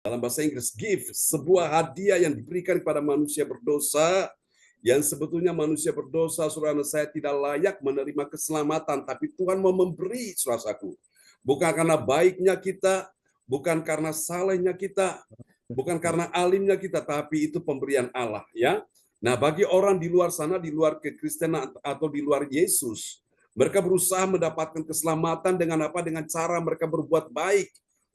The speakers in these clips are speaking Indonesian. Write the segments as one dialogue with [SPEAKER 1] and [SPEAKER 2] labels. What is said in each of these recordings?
[SPEAKER 1] Dalam bahasa Inggris, gift, sebuah hadiah yang diberikan kepada manusia berdosa, yang sebetulnya manusia berdosa, saudara saya tidak layak menerima keselamatan, tapi Tuhan mau memberi, saudaraku. Bukan karena baiknya kita, bukan karena salehnya kita, bukan karena alimnya kita, tapi itu pemberian Allah, ya. Nah, bagi orang di luar sana, di luar kekristenan atau di luar Yesus, mereka berusaha mendapatkan keselamatan dengan apa? Dengan cara mereka berbuat baik.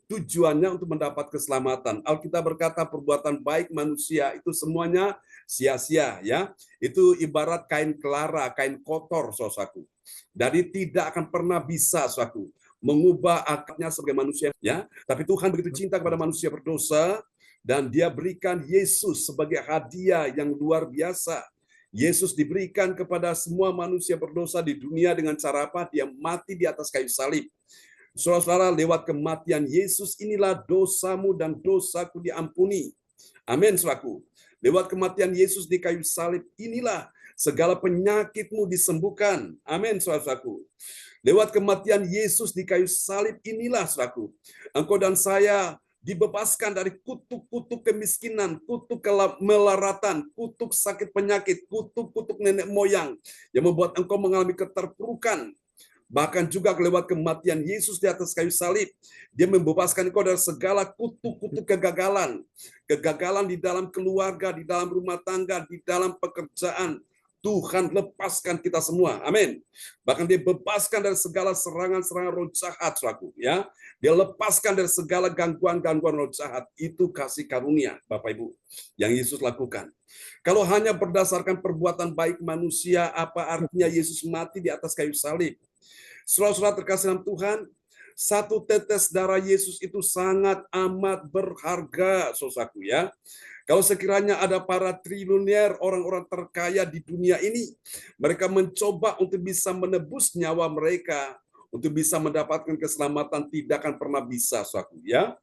[SPEAKER 1] Tujuannya untuk mendapat keselamatan. Alkitab berkata perbuatan baik manusia itu semuanya sia-sia, ya. Itu ibarat kain kelara, kain kotor, saudaraku. Jadi tidak akan pernah bisa, saudaraku, mengubah akarnya sebagai manusia, ya. Tapi Tuhan begitu cinta kepada manusia berdosa, dan Dia berikan Yesus sebagai hadiah yang luar biasa. Yesus diberikan kepada semua manusia berdosa di dunia dengan cara apa? Dia mati di atas kayu salib. Saudara-saudara, lewat kematian Yesus inilah dosamu dan dosaku diampuni. Amin, saudaraku. Lewat kematian Yesus di kayu salib inilah segala penyakitmu disembuhkan. Amin, saudaraku. Lewat kematian Yesus di kayu salib inilah, saudaraku, engkau dan saya dibebaskan dari kutuk-kutuk kemiskinan, kutuk kemelaratan, kutuk sakit penyakit, kutuk-kutuk nenek moyang yang membuat engkau mengalami keterpurukan. Bahkan juga lewat kematian Yesus di atas kayu salib, Dia membebaskan engkau dari segala kutuk-kutuk kegagalan. Kegagalan di dalam keluarga, di dalam rumah tangga, di dalam pekerjaan. Tuhan lepaskan kita semua. Amin. Bahkan Dia bebaskan dari segala serangan-serangan roh jahat, saudaraku, ya. Dia lepaskan dari segala gangguan-gangguan roh jahat. Itu kasih karunia, Bapak Ibu, yang Yesus lakukan. Kalau hanya berdasarkan perbuatan baik manusia, apa artinya Yesus mati di atas kayu salib? Saudara-saudara terkasih dalam Tuhan, satu tetes darah Yesus itu sangat amat berharga, saudaraku, ya. Kalau sekiranya ada para triliuner, orang-orang terkaya di dunia ini, mereka mencoba untuk bisa menebus nyawa mereka, untuk bisa mendapatkan keselamatan, tidak akan pernah bisa, saudaraku, ya.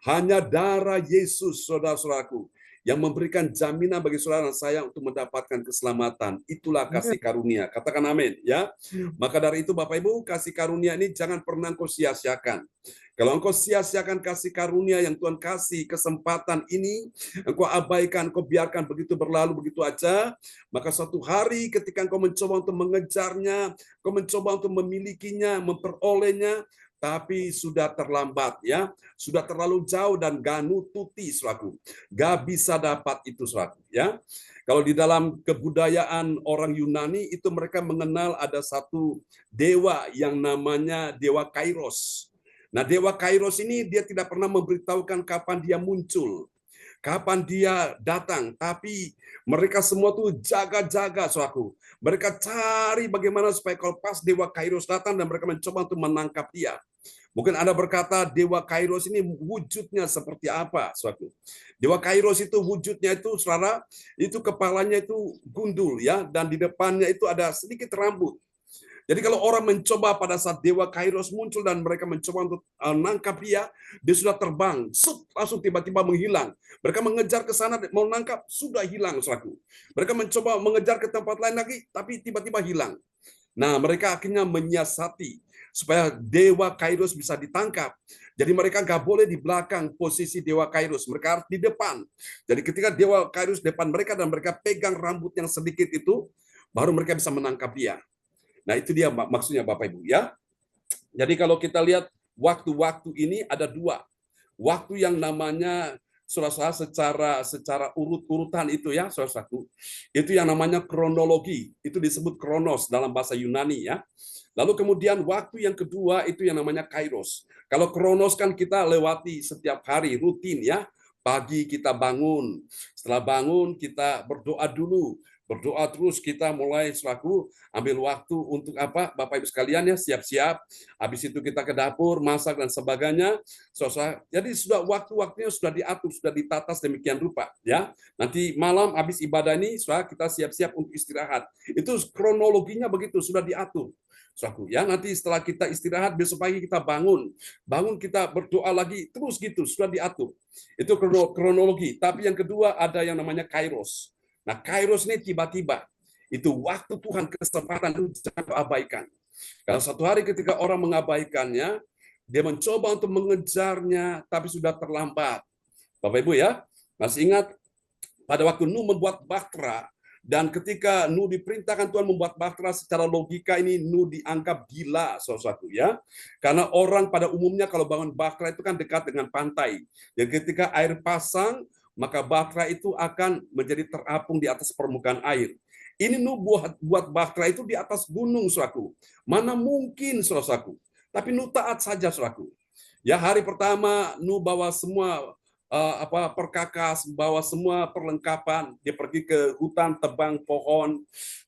[SPEAKER 1] Hanya darah Yesus, saudara-saudaraku, yang memberikan jaminan bagi saudara dan saya untuk mendapatkan keselamatan. Itulah kasih karunia. Katakan amin, ya. Maka dari itu Bapak Ibu, kasih karunia ini jangan pernah engkau sia-siakan. Kalau engkau sia-siakan kasih karunia yang Tuhan kasih, kesempatan ini, engkau abaikan, engkau biarkan begitu berlalu begitu aja, maka suatu hari ketika engkau mencoba untuk mengejarnya, engkau mencoba untuk memilikinya, memperolehnya, tapi sudah terlambat, ya, sudah terlalu jauh dan ganu tuti, saudaraku, gak bisa dapat itu, saudaraku, ya. Kalau di dalam kebudayaan orang Yunani itu mereka mengenal ada satu dewa yang namanya dewa Kairos. Nah, dewa Kairos ini dia tidak pernah memberitahukan kapan dia muncul, kapan dia datang, tapi mereka semua tuh jaga-jaga, saudaraku. Mereka cari bagaimana supaya kalau pas dewa Kairos datang dan mereka mencoba untuk menangkap dia. Mungkin Anda berkata, Dewa Kairos ini wujudnya seperti apa, saudaraku? Dewa Kairos itu wujudnya itu, saudara, itu kepalanya itu gundul, ya, dan di depannya itu ada sedikit rambut. Jadi kalau orang mencoba pada saat Dewa Kairos muncul dan mereka mencoba untuk menangkap dia sudah terbang, langsung tiba-tiba menghilang. Mereka mengejar ke sana, mau nangkap, sudah hilang, saudaraku. Mereka mencoba mengejar ke tempat lain lagi, tapi tiba-tiba hilang. Nah, mereka akhirnya menyiasati supaya Dewa Kairos bisa ditangkap. Jadi mereka nggak boleh di belakang posisi Dewa Kairos, mereka harus di depan. Jadi ketika Dewa Kairos depan mereka dan mereka pegang rambut yang sedikit itu, baru mereka bisa menangkap dia. Nah, itu dia maksudnya Bapak Ibu, ya. Jadi kalau kita lihat waktu-waktu ini ada dua. Waktu yang namanya saudara-saudara secara urut-urutan itu, ya, saudara-saudara. Itu yang namanya kronologi. Itu disebut kronos dalam bahasa Yunani, ya. Lalu kemudian waktu yang kedua itu yang namanya kairos. Kalau kronos kan kita lewati setiap hari rutin, ya. Pagi kita bangun, setelah bangun kita berdoa dulu. Berdoa terus kita mulai selaku ambil waktu untuk apa? Bapak Ibu sekalian, ya, siap-siap. Habis itu kita ke dapur, masak dan sebagainya. Jadi sudah waktu-waktunya sudah diatur, sudah ditata demikian rupa, ya. Nanti malam habis ibadah ini kita siap-siap untuk istirahat. Itu kronologinya begitu, sudah diatur. Ya, nanti setelah kita istirahat, besok pagi kita bangun kita berdoa lagi, terus gitu, sudah diatur. Itu kronologi. Tapi yang kedua ada yang namanya kairos. Nah, kairos ini tiba-tiba. Itu waktu Tuhan, kesempatan itu jangan abaikan. Kalau satu hari ketika orang mengabaikannya, dia mencoba untuk mengejarnya, tapi sudah terlambat. Bapak Ibu ya, masih ingat pada waktu Nuh membuat bahtera, dan ketika Nuh diperintahkan Tuhan membuat bahtera, secara logika ini Nuh dianggap gila, saudaraku ya. Karena orang pada umumnya kalau bangun bahtera itu kan dekat dengan pantai. Dan ketika air pasang, maka bahtera itu akan menjadi terapung di atas permukaan air. Ini Nuh buat bahtera itu di atas gunung, saudaraku. Mana mungkin, saudaraku. Tapi Nuh taat saja, saudaraku. Ya, hari pertama Nuh bawa semua perkakas, bawa semua perlengkapan. Dia pergi ke hutan, tebang pohon,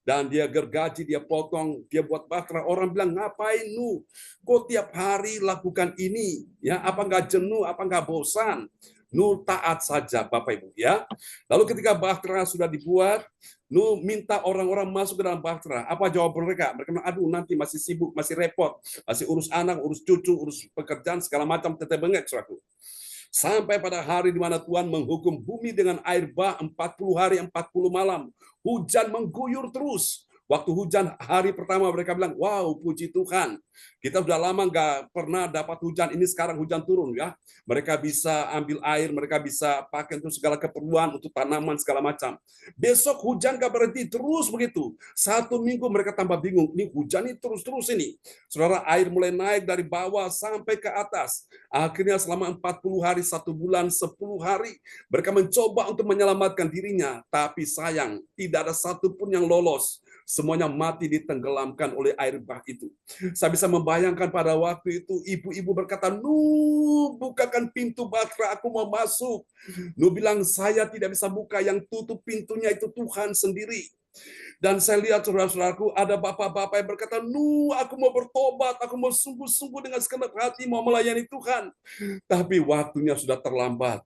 [SPEAKER 1] dan dia gergaji, dia potong, dia buat bahtera. Orang bilang, ngapain Nuh? Kok tiap hari lakukan ini? Ya, apa nggak jenuh? Apa nggak bosan? Nuh taat saja, Bapak Ibu ya. Lalu ketika bahtera sudah dibuat, Nuh minta orang-orang masuk ke dalam bahtera. Apa jawaban mereka? Mereka bilang, aduh nanti masih sibuk, masih repot, masih urus anak, urus cucu, urus pekerjaan, segala macam, teteh bengek, saudaraku. Sampai pada hari di mana Tuhan menghukum bumi dengan air bah 40 hari 40 malam. Hujan mengguyur terus. Waktu hujan hari pertama mereka bilang, wow, puji Tuhan. Kita sudah lama nggak pernah dapat hujan, ini sekarang hujan turun ya. Mereka bisa ambil air, mereka bisa pakai untuk segala keperluan, untuk tanaman segala macam. Besok hujan nggak berhenti, terus begitu. 1 minggu mereka tambah bingung, ini hujan ini terus-terus ini. Saudara, air mulai naik dari bawah sampai ke atas. Akhirnya selama 40 hari, 1 bulan, 10 hari, mereka mencoba untuk menyelamatkan dirinya. Tapi sayang, tidak ada satupun yang lolos. Semuanya mati ditenggelamkan oleh air bah itu. Saya bisa membayangkan pada waktu itu, ibu-ibu berkata, Nuh, bukakan pintu bahtera, aku mau masuk. Nuh bilang, saya tidak bisa buka, yang tutup pintunya itu Tuhan sendiri. Dan saya lihat saudara-saudaraku, ada bapak-bapak yang berkata, Nuh, aku mau bertobat, aku mau sungguh-sungguh dengan segenap hati mau melayani Tuhan. Tapi waktunya sudah terlambat.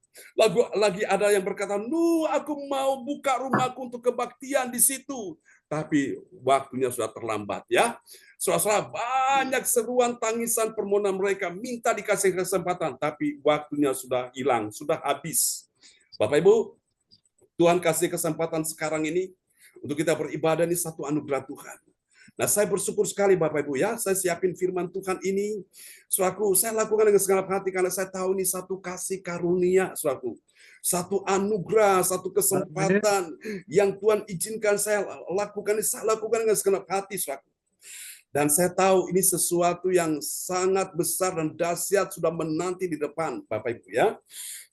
[SPEAKER 1] Lagi ada yang berkata, Nuh, aku mau buka rumahku untuk kebaktian di situ. Tapi waktunya sudah terlambat ya. Saudara-saudara, banyak seruan, tangisan, permohonan mereka minta dikasih kesempatan, tapi waktunya sudah hilang, sudah habis. Bapak Ibu, Tuhan kasih kesempatan sekarang ini untuk kita beribadah, ini satu anugerah Tuhan. Nah, saya bersyukur sekali Bapak Ibu ya, saya siapin firman Tuhan ini, suatu saya lakukan dengan segenap hati karena saya tahu ini satu kasih karunia, satu anugerah, satu kesempatan yang Tuhan izinkan saya lakukan dengan segenap hati, suatu. Dan saya tahu ini sesuatu yang sangat besar dan dahsyat sudah menanti di depan, Bapak Ibu ya.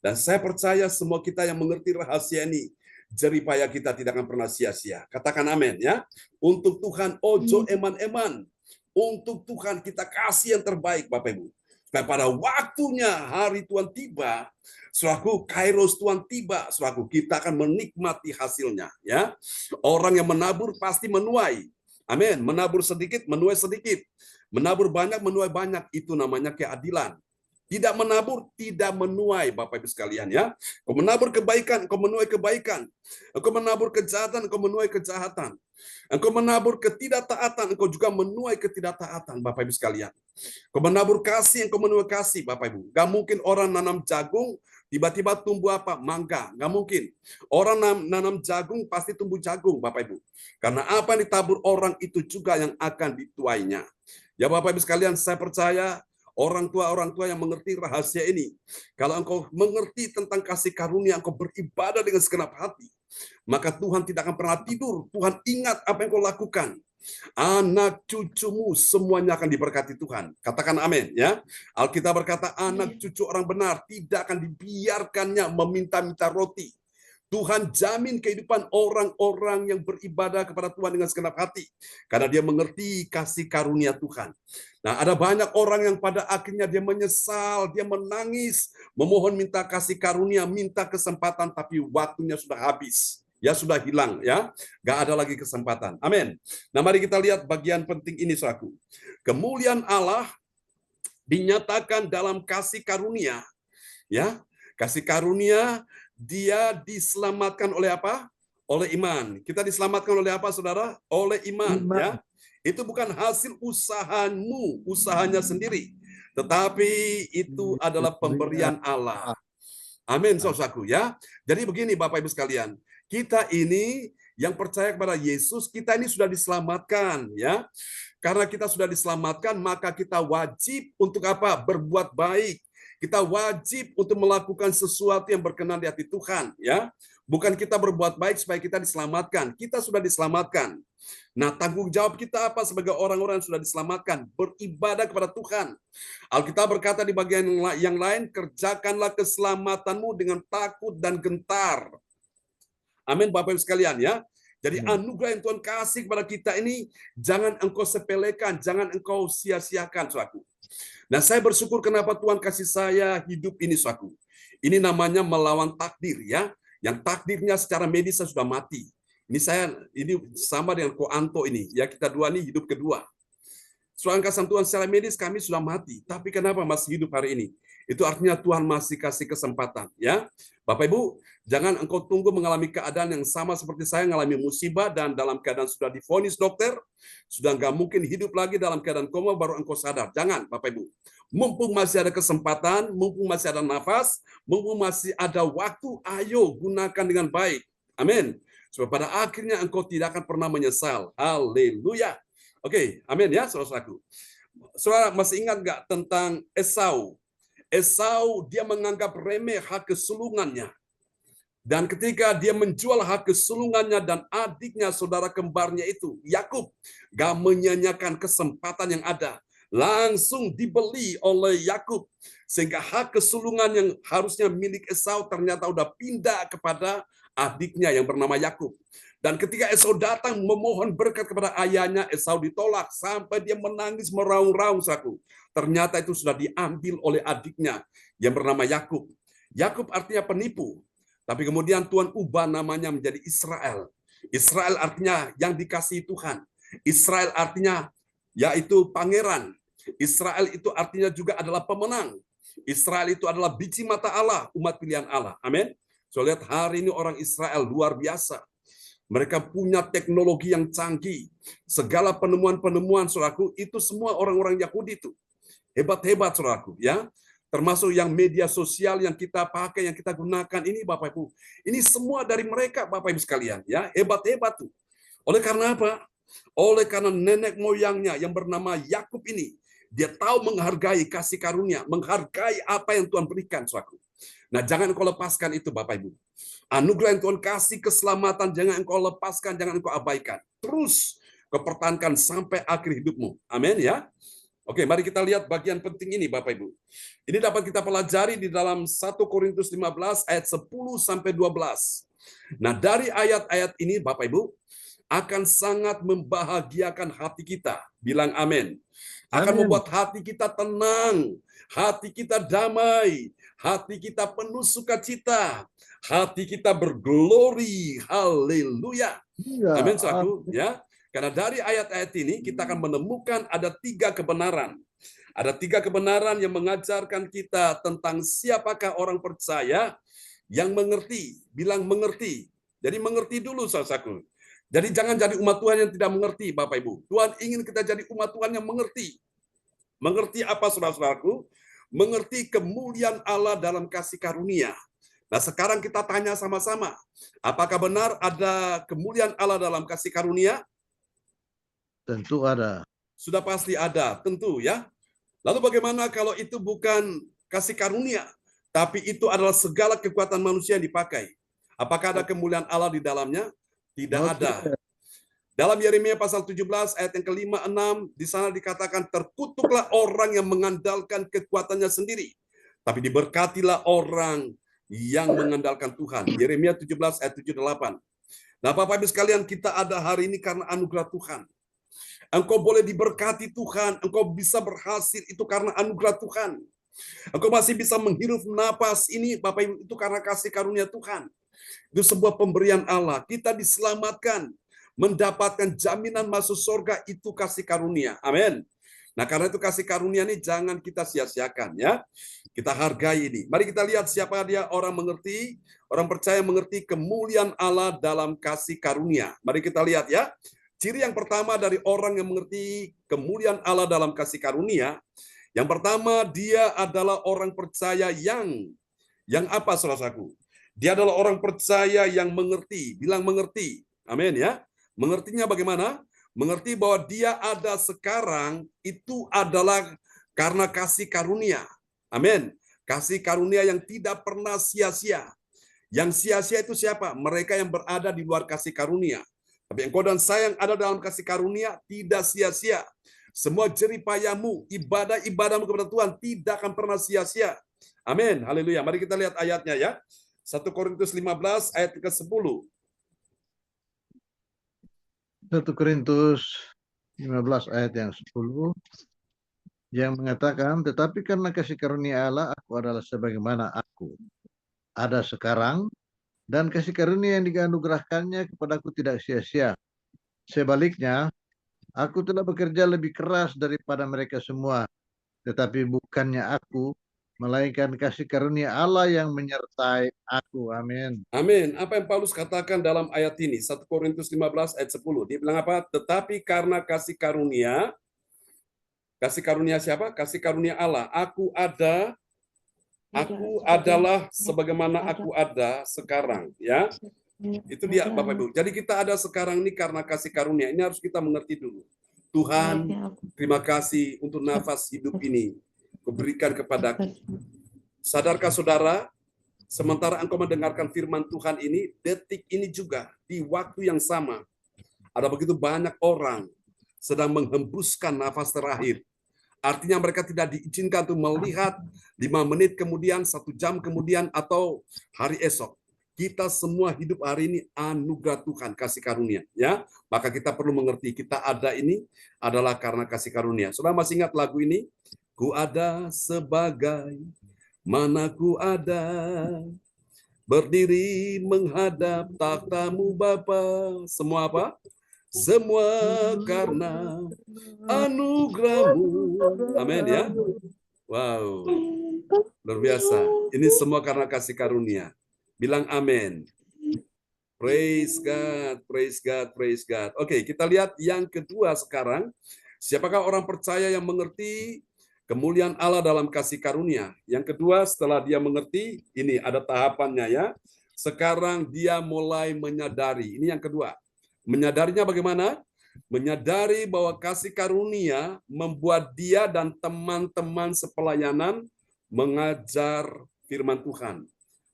[SPEAKER 1] Dan saya percaya semua kita yang mengerti rahasia ini, jeripaya kita tidak akan pernah sia-sia. Katakan amin ya. Untuk Tuhan ojo eman-eman. Untuk Tuhan kita kasih yang terbaik, Bapak Ibu. Dan pada waktunya hari Tuhan tiba, selaku kairos Tuhan tiba, selaku kita akan menikmati hasilnya. Ya, orang yang menabur pasti menuai. Amin. Menabur sedikit, menuai sedikit. Menabur banyak, menuai banyak. Itu namanya keadilan. Tidak menabur, tidak menuai, Bapak Ibu sekalian ya. Kau menabur kebaikan, kau menuai kebaikan. Engkau menabur kejahatan, engkau menuai kejahatan. Engkau menabur ketidaktaatan, engkau juga menuai ketidaktaatan, Bapak Ibu sekalian. Kau menabur kasih, engkau menuai kasih, Bapak Ibu. Gak mungkin orang nanam jagung, tiba-tiba tumbuh apa? Mangga. Gak mungkin. Orang nanam jagung, pasti tumbuh jagung, Bapak Ibu. Karena apa yang ditabur orang itu juga yang akan dituainya. Ya Bapak Ibu sekalian, saya percaya orang tua yang mengerti rahasia ini. Kalau engkau mengerti tentang kasih karunia, engkau beribadah dengan segenap hati, maka Tuhan tidak akan pernah tidur. Tuhan ingat apa yang kau lakukan. Anak cucumu semuanya akan diberkati Tuhan. Katakan amin ya. Alkitab berkata anak cucu orang benar tidak akan dibiarkannya meminta-minta roti. Tuhan jamin kehidupan orang-orang yang beribadah kepada Tuhan dengan segenap hati. Karena dia mengerti kasih karunia Tuhan. Nah, ada banyak orang yang pada akhirnya dia menyesal, dia menangis, memohon minta kasih karunia, minta kesempatan, tapi waktunya sudah habis. Ya, sudah hilang. Ya, nggak ada lagi kesempatan. Amin. Nah, mari kita lihat bagian penting ini, saudaraku. Kemuliaan Allah dinyatakan dalam kasih karunia. Ya, kasih karunia dia diselamatkan oleh apa? Oleh iman. Kita diselamatkan oleh apa, saudara? Oleh iman. Ya, itu bukan hasil usahamu, usahanya sendiri, tetapi itu adalah pemberian Allah. Amin, saudaraku ya. Jadi begini, Bapak Ibu sekalian, kita ini yang percaya kepada Yesus, kita ini sudah diselamatkan, ya. Karena kita sudah diselamatkan, maka kita wajib untuk apa? Berbuat baik. Kita wajib untuk melakukan sesuatu yang berkenan di hati Tuhan, ya. Bukan kita berbuat baik supaya kita diselamatkan. Kita sudah diselamatkan. Nah, tanggung jawab kita apa sebagai orang-orang yang sudah diselamatkan? Beribadah kepada Tuhan. Alkitab berkata di bagian yang lain, kerjakanlah keselamatanmu dengan takut dan gentar. Amin, Bapak Ibu sekalian, ya. Jadi anugerah yang Tuhan kasih kepada kita ini jangan engkau sepelekan, jangan engkau sia-siakan, saudaraku. Nah, saya bersyukur kenapa Tuhan kasih saya hidup ini, saudaraku. Ini namanya melawan takdir, ya. Yang takdirnya secara medis saya sudah mati. Ini sama dengan Ko Anto ini, ya, kita dua ini hidup kedua. Soal kasih Tuhan secara medis kami sudah mati, tapi kenapa masih hidup hari ini? Itu artinya Tuhan masih kasih kesempatan, ya. Bapak Ibu, jangan engkau tunggu mengalami keadaan yang sama seperti saya mengalami musibah dan dalam keadaan sudah divonis dokter, sudah nggak mungkin hidup lagi dalam keadaan koma baru engkau sadar. Jangan, Bapak Ibu. Mumpung masih ada kesempatan, mumpung masih ada nafas, mumpung masih ada waktu, ayo gunakan dengan baik. Amin. Supaya pada akhirnya engkau tidak akan pernah menyesal. Haleluya. Oke, amin ya, saudara-saudaraku. Saudara masih ingat nggak tentang Esau? Esau dia menganggap remeh hak kesulungannya. Dan ketika dia menjual hak kesulungannya dan adiknya, saudara kembarnya itu, Yakub, gak menyanyiakan kesempatan yang ada. Langsung dibeli oleh Yakub. Sehingga hak kesulungan yang harusnya milik Esau ternyata udah pindah kepada adiknya yang bernama Yakub. Dan ketika Esau datang memohon berkat kepada ayahnya, Esau ditolak sampai dia menangis meraung-raung, saudaraku. Ternyata itu sudah diambil oleh adiknya yang bernama Yakub. Yakub artinya penipu. Tapi kemudian Tuhan ubah namanya menjadi Israel. Israel artinya yang dikasihi Tuhan. Israel artinya yaitu pangeran. Israel itu artinya juga adalah pemenang. Israel itu adalah biji mata Allah, umat pilihan Allah. Amin. So lihat hari ini orang Israel luar biasa. Mereka punya teknologi yang canggih. Segala penemuan-penemuan, saudaraku, itu semua orang-orang Yahudi itu. Hebat-hebat, saudaraku, ya. Termasuk yang media sosial yang kita pakai, yang kita gunakan ini, Bapak Ibu. Ini semua dari mereka, Bapak Ibu sekalian, ya. Hebat-hebat tuh. Oleh karena apa? Oleh karena nenek moyangnya yang bernama Yakub ini, dia tahu menghargai kasih karunia, menghargai apa yang Tuhan berikan, saudaraku. Nah, jangan engkau lepaskan itu, Bapak Ibu. Anugerah yang Tuhan kasih, keselamatan, jangan engkau lepaskan, jangan engkau abaikan. Terus kepertahankan sampai akhir hidupmu. Amin ya. Oke, mari kita lihat bagian penting ini, Bapak Ibu. Ini dapat kita pelajari di dalam 1 Korintus 15 ayat 10 sampai 12. Nah, dari ayat-ayat ini, Bapak Ibu, akan sangat membahagiakan hati kita. Bilang amin. Akan membuat hati kita tenang, hati kita damai, hati kita penuh sukacita, hati kita berglori. Haleluya. Amin, saudaraku, ya. Karena dari ayat-ayat ini kita akan menemukan ada 3 kebenaran. Ada 3 kebenaran yang mengajarkan kita tentang siapakah orang percaya yang mengerti. Bilang mengerti. Jadi mengerti dulu, saudaraku. Jadi jangan jadi umat Tuhan yang tidak mengerti, Bapak Ibu. Tuhan ingin kita jadi umat Tuhan yang mengerti. Mengerti apa, saudara-saudaraku? Mengerti kemuliaan Allah dalam kasih karunia. Nah, sekarang kita tanya sama-sama. Apakah benar ada kemuliaan Allah dalam kasih karunia?
[SPEAKER 2] Tentu ada.
[SPEAKER 1] Sudah pasti ada, tentu ya. Lalu bagaimana kalau itu bukan kasih karunia, tapi itu adalah segala kekuatan manusia yang dipakai? Apakah ada kemuliaan Allah di dalamnya? Tidak ada. Dalam Yeremia pasal 17 ayat yang ke-5, 6, di sana dikatakan terkutuklah orang yang mengandalkan kekuatannya sendiri, tapi diberkatilah orang yang mengandalkan Tuhan. Yeremia 17 ayat 7 8. Nah, Bapak Ibu sekalian, kita ada hari ini karena anugerah Tuhan. Engkau boleh diberkati Tuhan, engkau bisa berhasil itu karena anugerah Tuhan. Engkau masih bisa menghirup napas ini, Bapak Ibu, itu karena kasih karunia Tuhan. Itu sebuah pemberian Allah. Kita diselamatkan, mendapatkan jaminan masuk surga, itu kasih karunia. Amin. Nah, karena itu kasih karunia ini jangan kita sia-siakan ya. Kita hargai ini. Mari kita lihat siapa dia orang mengerti, orang percaya mengerti kemuliaan Allah dalam kasih karunia. Mari kita lihat ya. Ciri yang pertama dari orang yang mengerti kemuliaan Allah dalam kasih karunia, yang pertama dia adalah orang percaya yang apa, saudaraku? Dia adalah orang percaya yang mengerti. Bilang mengerti. Amin ya. Mengertinya bagaimana? Mengerti bahwa dia ada sekarang itu adalah karena kasih karunia. Amin. Kasih karunia yang tidak pernah sia-sia. Yang sia-sia itu siapa? Mereka yang berada di luar kasih karunia. Tapi engkau dan saya yang ada dalam kasih karunia tidak sia-sia. Semua jerih payahmu, ibadah-ibadahmu kepada Tuhan tidak akan pernah sia-sia. Amin. Haleluya. Mari kita lihat ayatnya ya. 1 Korintus 15 ayat ke-10.
[SPEAKER 2] 1 Korintus 15 ayat yang 10 yang mengatakan, tetapi karena kasih karunia Allah, aku adalah sebagaimana aku ada sekarang, dan kasih karunia yang dianugerahkannya kepadaku tidak sia-sia. Sebaliknya, aku telah bekerja lebih keras daripada mereka semua, tetapi bukannya aku, melainkan kasih karunia Allah yang menyertai aku. Amin.
[SPEAKER 1] Amin. Apa yang Paulus katakan dalam ayat ini? 1 Korintus 15 ayat 10. Dia bilang apa? Tetapi karena kasih karunia siapa? Kasih karunia Allah. Aku adalah sebagaimana aku ada sekarang. Ya, itu dia Bapak Ibu. Jadi kita ada sekarang ini karena kasih karunia. Ini harus kita mengerti dulu. Tuhan, terima kasih untuk nafas hidup ini. Kau berikan kepadaku. Sadarkah saudara? Sementara engkau mendengarkan firman Tuhan ini, detik ini juga, di waktu yang sama, ada begitu banyak orang sedang menghembuskan nafas terakhir. Artinya mereka tidak diizinkan untuk melihat 5 menit kemudian, 1 jam kemudian, atau hari esok. Kita semua hidup hari ini anugerah Tuhan, kasih karunia. Ya, maka kita perlu mengerti, kita ada ini adalah karena kasih karunia. Saudara masih ingat lagu ini? Ku ada sebagai mana ku ada, berdiri menghadap takhta-Mu Bapa. Semua apa? Semua karena anugerah-Mu. Amin ya. Wow. Luar biasa. Ini semua karena kasih karunia. Bilang amin. Praise God, praise God, praise God. Oke, kita lihat yang kedua sekarang. Siapakah orang percaya yang mengerti kemuliaan Allah dalam kasih karunia? Yang kedua, setelah dia mengerti, ini ada tahapannya ya. Sekarang dia mulai menyadari. Ini yang kedua. Menyadarinya bagaimana? Menyadari bahwa kasih karunia membuat dia dan teman-teman sepelayanan mengajar firman Tuhan.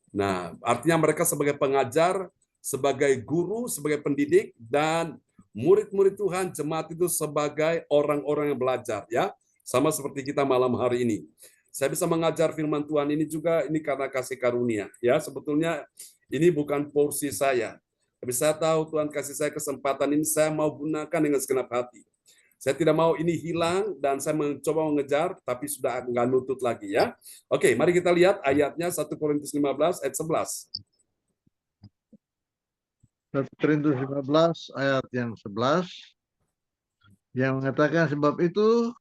[SPEAKER 1] Nah, artinya mereka sebagai pengajar, sebagai guru, sebagai pendidik, dan murid-murid Tuhan, jemaat itu sebagai orang-orang yang belajar, ya. Sama seperti kita malam hari ini. Saya bisa mengajar firman Tuhan ini juga, ini karena kasih karunia. Ya, sebetulnya ini bukan porsi saya. Tapi saya tahu Tuhan kasih saya kesempatan ini, saya mau gunakan dengan segenap hati. Saya tidak mau ini hilang, dan saya mencoba mengejar, tapi sudah nggak nutut lagi ya. Oke, mari kita lihat ayatnya 1 Korintus 15 ayat 11.
[SPEAKER 2] 1 Korintus 15 ayat yang 11 yang mengatakan, sebab itu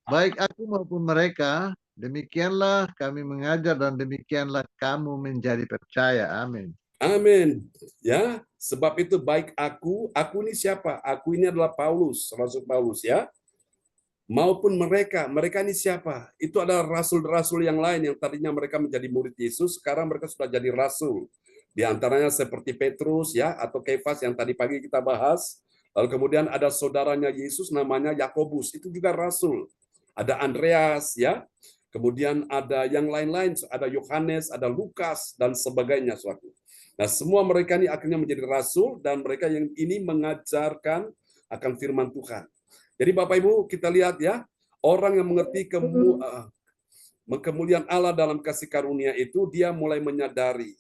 [SPEAKER 2] baik aku maupun mereka, demikianlah kami mengajar dan demikianlah kamu menjadi percaya. Amin.
[SPEAKER 1] Amin. Ya, sebab itu baik aku ini siapa? Aku ini adalah Paulus, Rasul Paulus ya. Maupun mereka ini siapa? Itu adalah rasul-rasul yang lain yang tadinya mereka menjadi murid Yesus, sekarang mereka sudah jadi rasul. Di antaranya seperti Petrus ya, atau Kefas yang tadi pagi kita bahas. Lalu kemudian ada saudaranya Yesus namanya Yakobus, itu juga rasul. Ada Andreas ya. Kemudian ada yang lain-lain, ada Yohanes, ada Lukas dan sebagainya suatu. Nah, semua mereka ini akhirnya menjadi rasul dan mereka yang ini mengajarkan akan firman Tuhan. Jadi Bapak Ibu, kita lihat ya, orang yang mengerti kemuliaan Allah dalam kasih karunia itu, dia mulai menyadari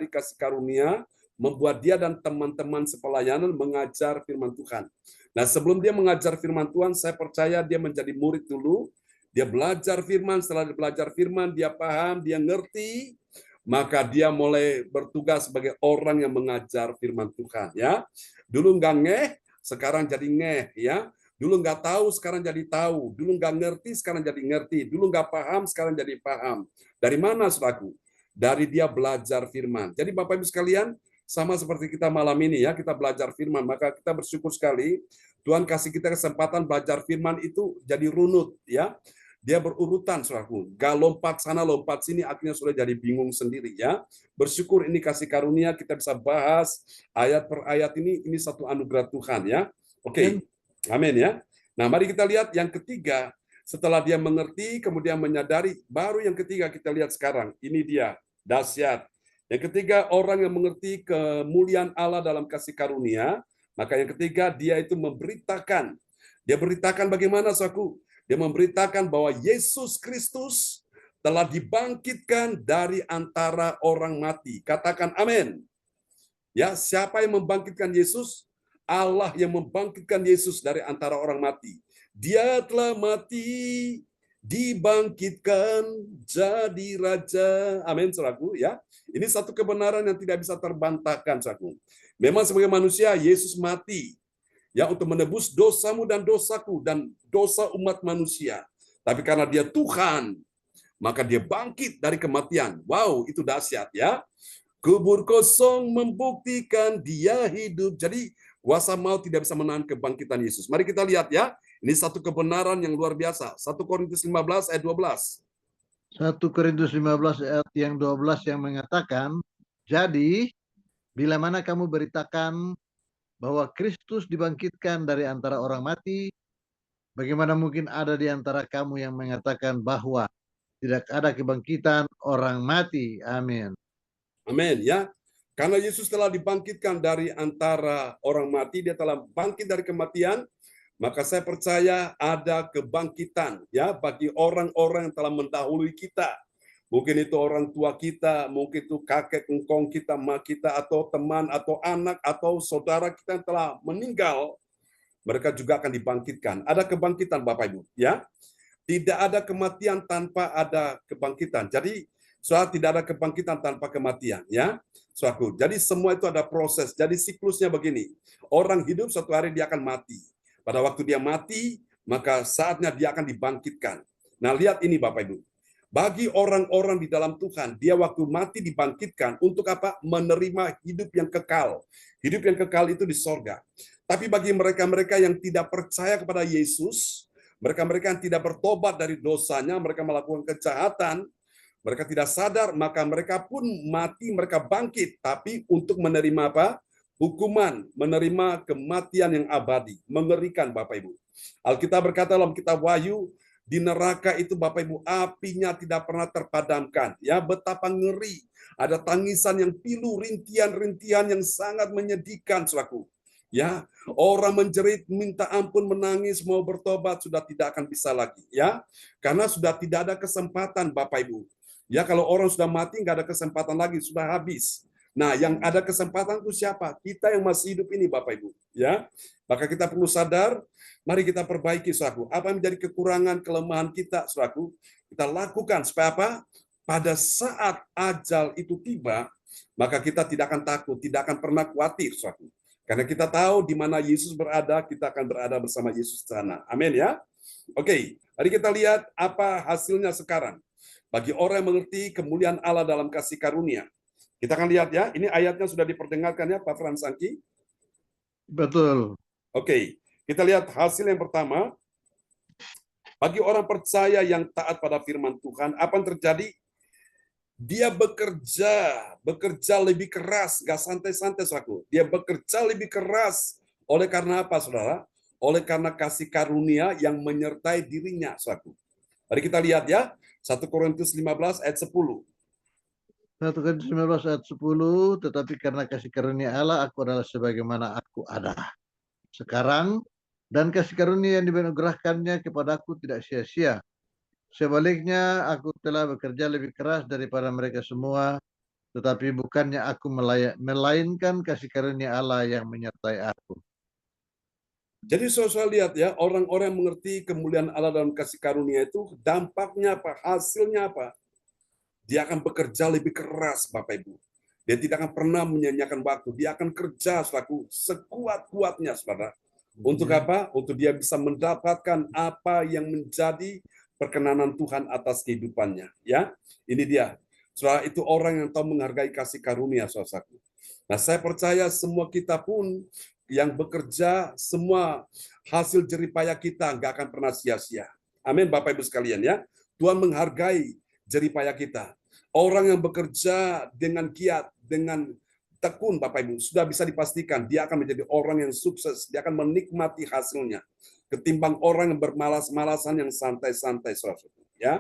[SPEAKER 1] kasih karunia membuat dia dan teman-teman sepelayanan mengajar firman Tuhan. Nah, sebelum dia mengajar firman Tuhan, saya percaya dia menjadi murid dulu. Dia belajar firman, setelah dia belajar firman, dia paham, dia ngerti, maka dia mulai bertugas sebagai orang yang mengajar firman Tuhan ya. Dulu nggak ngeh, sekarang jadi ngeh ya. Dulu nggak tahu, sekarang jadi tahu. Dulu nggak ngerti, sekarang jadi ngerti. Dulu nggak paham, sekarang jadi paham. Dari mana, saudaraku? Dari dia belajar firman. Jadi Bapak Ibu sekalian, sama seperti kita malam ini ya, kita belajar firman. Maka kita bersyukur sekali, Tuhan kasih kita kesempatan belajar firman itu jadi runut ya. Dia berurutan, saudaraku. Gak lompat sana, lompat sini, akhirnya sudah jadi bingung sendiri ya. Bersyukur ini kasih karunia, kita bisa bahas ayat per ayat ini satu anugerah Tuhan ya. Oke. Amin ya. Nah, mari kita lihat yang ketiga. Setelah dia mengerti, kemudian menyadari, baru yang ketiga kita lihat sekarang. Ini dia, dahsyat. Yang ketiga, orang yang mengerti kemuliaan Allah dalam kasih karunia. Maka yang ketiga, dia itu memberitakan. Dia beritakan bagaimana, saudaraku? Dia memberitakan bahwa Yesus Kristus telah dibangkitkan dari antara orang mati. Katakan amin. Ya, siapa yang membangkitkan Yesus? Allah yang membangkitkan Yesus dari antara orang mati. Dia telah mati, dibangkitkan jadi raja. Amin, saudaraku, ya. Ini satu kebenaran yang tidak bisa terbantahkan, saudaraku. Memang sebagai manusia Yesus mati ya untuk menebus dosamu dan dosaku dan dosa umat manusia. Tapi karena dia Tuhan, maka dia bangkit dari kematian. Wow, itu dahsyat ya. Kubur kosong membuktikan dia hidup. Jadi kuasa maut tidak bisa menahan kebangkitan Yesus. Mari kita lihat ya. Ini satu kebenaran yang luar biasa. 1 Korintus 15 ayat 12.
[SPEAKER 2] 1 Korintus 15 ayat yang 12 yang mengatakan, jadi bila mana kamu beritakan bahwa Kristus dibangkitkan dari antara orang mati, bagaimana mungkin ada di antara kamu yang mengatakan bahwa tidak ada kebangkitan orang mati? Amin.
[SPEAKER 1] Amin ya. Karena Yesus telah dibangkitkan dari antara orang mati, dia telah bangkit dari kematian, maka saya percaya ada kebangkitan ya bagi orang-orang yang telah mendahului kita. Mungkin itu orang tua kita, mungkin itu kakek engkong kita, mak kita, atau teman, atau anak, atau saudara kita yang telah meninggal, mereka juga akan dibangkitkan. Ada kebangkitan Bapak Ibu, ya. Tidak ada kematian tanpa ada kebangkitan. Jadi, tidak ada kebangkitan tanpa kematian, ya. Suatu. Jadi semua itu ada proses. Jadi siklusnya begini. Orang hidup suatu hari dia akan mati. Pada waktu dia mati, maka saatnya dia akan dibangkitkan. Nah, lihat ini Bapak Ibu. Bagi orang-orang di dalam Tuhan, dia waktu mati dibangkitkan untuk apa? Menerima hidup yang kekal. Hidup yang kekal itu di sorga. Tapi bagi mereka-mereka yang tidak percaya kepada Yesus, mereka-mereka yang tidak bertobat dari dosanya, mereka melakukan kejahatan, mereka tidak sadar, maka mereka pun mati, mereka bangkit. Tapi untuk menerima apa? Hukuman, menerima kematian yang abadi. Mengerikan Bapak Ibu. Alkitab berkata dalam kitab Wahyu, di neraka itu Bapak Ibu apinya tidak pernah terpadamkan. Ya, betapa ngeri. Ada tangisan yang pilu, rintihan-rintihan yang sangat menyedihkan, saudaraku. Ya, orang menjerit, minta ampun, menangis, mau bertobat sudah tidak akan bisa lagi, ya. Karena sudah tidak ada kesempatan Bapak Ibu. Ya, kalau orang sudah mati nggak ada kesempatan lagi, sudah habis. Nah, yang ada kesempatan itu siapa? Kita yang masih hidup ini Bapak Ibu, ya. Maka kita perlu sadar, mari kita perbaiki, saudaraku. Apa yang menjadi kekurangan, kelemahan kita, saudaraku, kita lakukan supaya apa? Pada saat ajal itu tiba, maka kita tidak akan takut, tidak akan pernah khawatir, saudaraku. Karena kita tahu di mana Yesus berada, kita akan berada bersama Yesus di sana. Amin ya. Oke, mari kita lihat apa hasilnya sekarang. Bagi orang yang mengerti kemuliaan Allah dalam kasih karunia. Kita akan lihat ya, ini ayatnya sudah diperdengarkan ya Pak Frans Angki.
[SPEAKER 2] Betul.
[SPEAKER 1] Oke, kita lihat hasil yang pertama. Bagi orang percaya yang taat pada firman Tuhan, apa yang terjadi? Dia bekerja lebih keras, gak santai-santai, saudaraku. Dia bekerja lebih keras. Oleh karena apa, saudara? Oleh karena kasih karunia yang menyertai dirinya, saudaraku. Mari kita lihat ya, 1 Korintus 15 ayat 10.
[SPEAKER 2] 1 Korintus 15 ayat 10, tetapi karena kasih karunia Allah, aku adalah sebagaimana aku ada sekarang, dan kasih karunia yang dianugerahkannya kepadaku tidak sia-sia. Sebaliknya, aku telah bekerja lebih keras daripada mereka semua, tetapi bukannya aku melainkan kasih karunia Allah yang menyertai aku.
[SPEAKER 1] Jadi saudara lihat ya, orang-orang yang mengerti kemuliaan Allah dalam kasih karunia itu, dampaknya apa? Hasilnya apa? Dia akan bekerja lebih keras, Bapak Ibu. Dia tidak akan pernah menyanyiakan waktu. Dia akan kerja sekuat-kuatnya, saudara. Untuk apa? Untuk dia bisa mendapatkan apa yang menjadi perkenanan Tuhan atas kehidupannya. Ya, ini dia. Saudara, itu orang yang tahu menghargai kasih karunia, saudaraku. Nah, saya percaya semua kita pun yang bekerja, semua hasil jeripaya kita nggak akan pernah sia-sia. Amin, Bapak Ibu sekalian ya. Tuhan menghargai jeripaya kita. Orang yang bekerja dengan giat, dengan tekun, Bapak Ibu, sudah bisa dipastikan dia akan menjadi orang yang sukses, dia akan menikmati hasilnya. ketimbang orang yang bermalas-malasan yang santai-santai, saudara-saudara. Ya,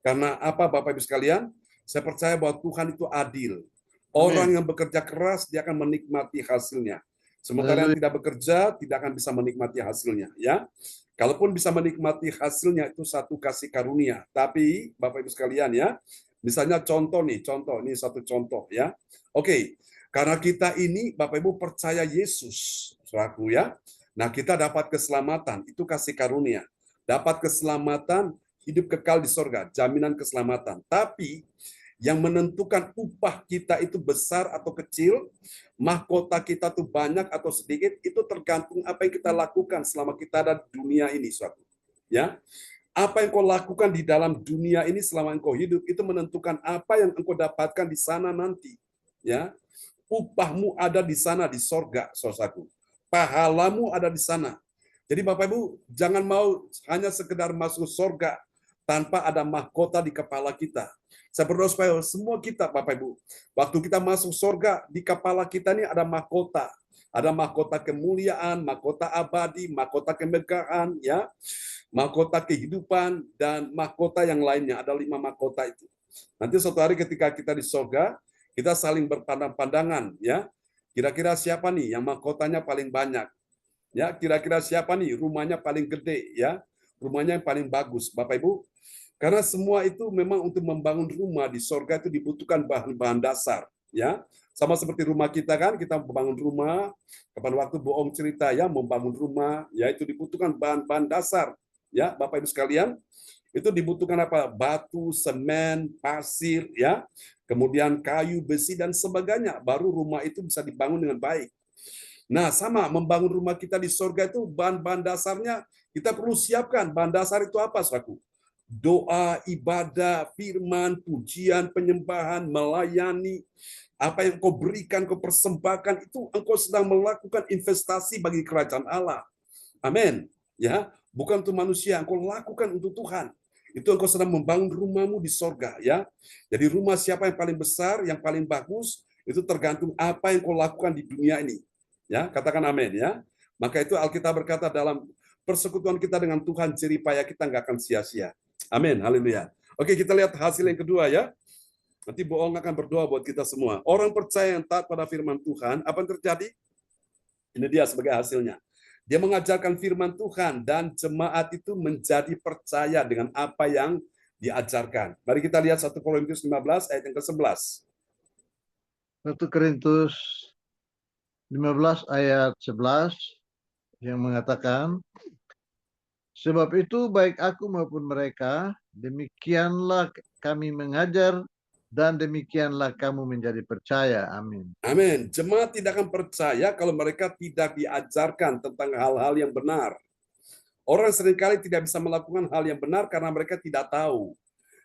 [SPEAKER 1] karena apa, Bapak Ibu sekalian? Saya percaya bahwa Tuhan itu adil. Orang
[SPEAKER 2] Amin.
[SPEAKER 1] yang bekerja keras dia akan menikmati hasilnya. Sementara yang
[SPEAKER 2] Haleluya.
[SPEAKER 1] tidak bekerja tidak akan bisa menikmati hasilnya. Ya, kalaupun bisa menikmati hasilnya itu satu kasih karunia. Tapi Bapak Ibu sekalian ya, misalnya contoh ini satu contoh ya. Oke, karena kita ini Bapak Ibu percaya Yesus, saudaraku ya. Nah, kita dapat keselamatan, itu kasih karunia. Dapat keselamatan, hidup kekal di sorga, jaminan keselamatan. Tapi yang menentukan upah kita itu besar atau kecil, mahkota kita tuh banyak atau sedikit, itu tergantung apa yang kita lakukan selama kita ada di dunia ini, suatu. Ya, apa yang kau lakukan di dalam dunia ini selama engkau hidup itu menentukan apa yang engkau dapatkan di sana nanti. Ya, upahmu ada di sana di sorga, saudaraku. Pahalamu ada di sana. Jadi Bapak Ibu jangan mau hanya sekedar masuk sorga tanpa ada mahkota di kepala kita. Saya berdoa supaya semua kita, Bapak Ibu, waktu kita masuk sorga, di kepala kita ini ada mahkota. Ada mahkota kemuliaan, mahkota abadi, mahkota kemegahan, ya, mahkota kehidupan, dan mahkota yang lainnya. Ada 5 mahkota itu. Nanti suatu hari ketika kita di sorga, kita saling berpandang-pandangan, ya. Kira-kira siapa nih yang mahkotanya paling banyak? Ya, kira-kira siapa nih rumahnya paling gede, ya? Rumahnya yang paling bagus, Bapak Ibu. Karena semua itu memang untuk membangun rumah di sorga itu dibutuhkan bahan-bahan dasar, ya. Sama seperti rumah kita kan, kita membangun rumah, kapan waktu bohong cerita ya, membangun rumah, ya itu dibutuhkan bahan-bahan dasar, ya Bapak Ibu sekalian. Itu dibutuhkan apa? Batu, semen, pasir, ya. Kemudian kayu, besi dan sebagainya, baru rumah itu bisa dibangun dengan baik. Nah, sama membangun rumah kita di sorga itu bahan-bahan dasarnya kita perlu siapkan. Bahan dasar itu apa, saudaraku? Doa, ibadah, firman, pujian, penyembahan, melayani, apa yang kau berikan, kau persembahkan, itu engkau sedang melakukan investasi bagi kerajaan Allah. Amin. Ya, bukan untuk manusia, engkau lakukan untuk Tuhan. Itu engkau sedang membangun rumahmu di sorga, ya. Jadi rumah siapa yang paling besar, yang paling bagus, itu tergantung apa yang kau lakukan di dunia ini. Ya, katakan amin ya. Maka itu Alkitab berkata dalam persekutuan kita dengan Tuhan, jeripaya kita nggak akan sia-sia. Amin, haleluya. Oke, kita lihat hasil yang kedua ya. Nanti bohong akan berdoa buat kita semua. Orang percaya yang taat pada firman Tuhan, apa yang terjadi? Ini dia sebagai hasilnya. Dia mengajarkan firman Tuhan dan jemaat itu menjadi percaya dengan apa yang diajarkan. Mari kita lihat 1 Korintus 15 ayat yang ke-11.
[SPEAKER 2] 1 Korintus 15 ayat 11 yang mengatakan, sebab itu baik aku maupun mereka, demikianlah kami mengajar dan demikianlah kamu menjadi percaya. Amin.
[SPEAKER 1] Amin. Jemaat tidak akan percaya kalau mereka tidak diajarkan tentang hal-hal yang benar. Orang seringkali tidak bisa melakukan hal yang benar karena mereka tidak tahu.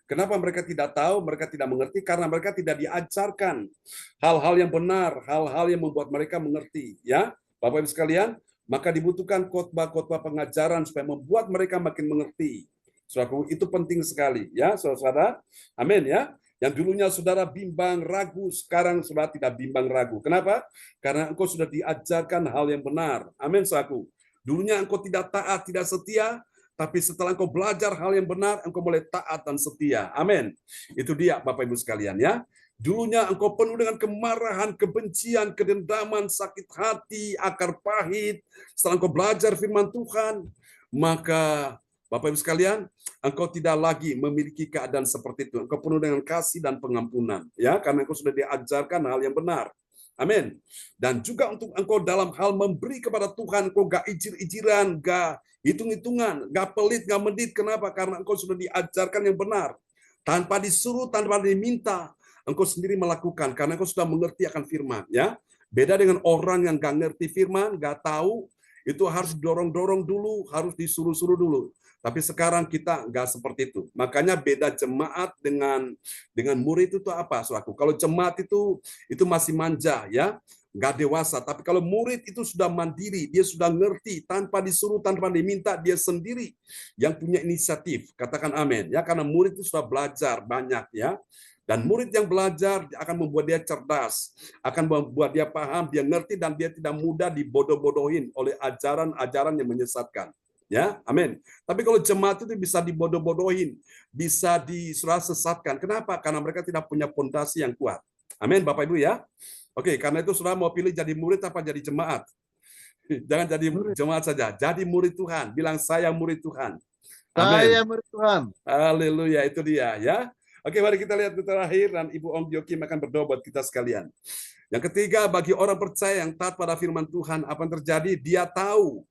[SPEAKER 1] Kenapa mereka tidak tahu? Mereka tidak mengerti karena mereka tidak diajarkan hal-hal yang benar, hal-hal yang membuat mereka mengerti. Ya, Bapak Ibu sekalian, maka dibutuhkan khotbah-khotbah pengajaran supaya membuat mereka makin mengerti. Saudara, itu penting sekali, ya, saudara. Amin ya. Yang dulunya saudara bimbang ragu, sekarang saudara tidak bimbang ragu. Kenapa? Karena engkau sudah diajarkan hal yang benar. Amin, saudaraku. Dulunya engkau tidak taat, tidak setia, tapi setelah engkau belajar hal yang benar, engkau boleh taat dan setia. Amin. Itu dia Bapak Ibu sekalian ya. Dulunya engkau penuh dengan kemarahan, kebencian, kedendaman, sakit hati, akar pahit. Setelah engkau belajar firman Tuhan, maka Bapak Ibu sekalian, engkau tidak lagi memiliki keadaan seperti itu. Engkau penuh dengan kasih dan pengampunan, ya, karena engkau sudah diajarkan hal yang benar. Amin. Dan juga untuk engkau dalam hal memberi kepada Tuhan, engkau gak ijir-ijiran, gak hitung-hitungan, gak pelit, gak medit. Kenapa? Karena engkau sudah diajarkan yang benar. Tanpa disuruh, tanpa diminta, engkau sendiri melakukan, karena engkau sudah mengerti akan firman. Ya, beda dengan orang yang gak ngerti firman, gak tahu, itu harus dorong-dorong dulu, harus disuruh-suruh dulu. Tapi sekarang kita nggak seperti itu. Makanya beda jemaat dengan murid itu apa, saudaraku? Kalau jemaat itu masih manja, ya, nggak dewasa. Tapi kalau murid itu sudah mandiri, dia sudah ngerti, tanpa disuruh, tanpa diminta, dia sendiri yang punya inisiatif. Katakan amin, ya, karena murid itu sudah belajar banyak, ya. Dan murid yang belajar akan membuat dia cerdas, akan membuat dia paham, dia ngerti, dan dia tidak mudah dibodoh-bodohin oleh ajaran-ajaran yang menyesatkan. Ya, amin. Tapi kalau jemaat itu bisa dibodoh-bodohin, bisa sesatkan. Kenapa? Karena mereka tidak punya fondasi yang kuat. Amin, Bapak Ibu ya. Oke, karena itu saudara mau pilih jadi murid apa jadi jemaat? Jangan jadi
[SPEAKER 2] Murid.
[SPEAKER 1] jemaat saja, jadi murid Tuhan. Bilang saya murid Tuhan.
[SPEAKER 2] Saya
[SPEAKER 1] Amin.
[SPEAKER 2] murid Tuhan.
[SPEAKER 1] Haleluya, itu dia ya. Oke, mari kita lihat di terakhir dan Ibu Om Jokim akan berdoa buat kita sekalian. Yang ketiga, bagi orang percaya yang taat pada firman Tuhan, apa yang terjadi? Dia tahu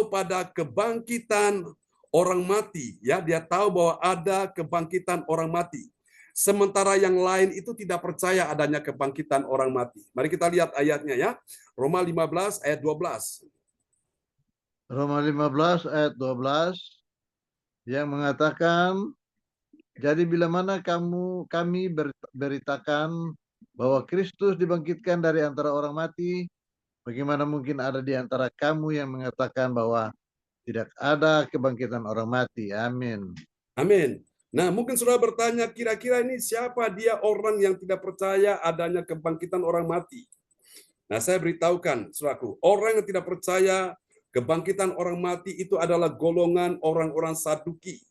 [SPEAKER 1] pada kebangkitan orang mati, ya. Dia tahu bahwa ada kebangkitan orang mati. Sementara yang lain itu tidak percaya adanya kebangkitan orang mati. Mari kita lihat ayatnya ya. Roma 15 ayat 12.
[SPEAKER 2] Roma 15 ayat 12 yang mengatakan, jadi bila mana kami beritakan bahwa Kristus dibangkitkan dari antara orang mati, bagaimana mungkin ada di antara kamu yang mengatakan bahwa tidak ada kebangkitan orang mati? Amin.
[SPEAKER 1] Amin. Nah, mungkin saudara bertanya, kira-kira ini siapa dia orang yang tidak percaya adanya kebangkitan orang mati? Nah, saya beritahukan, saudaraku, orang yang tidak percaya kebangkitan orang mati itu adalah golongan orang-orang Saduki.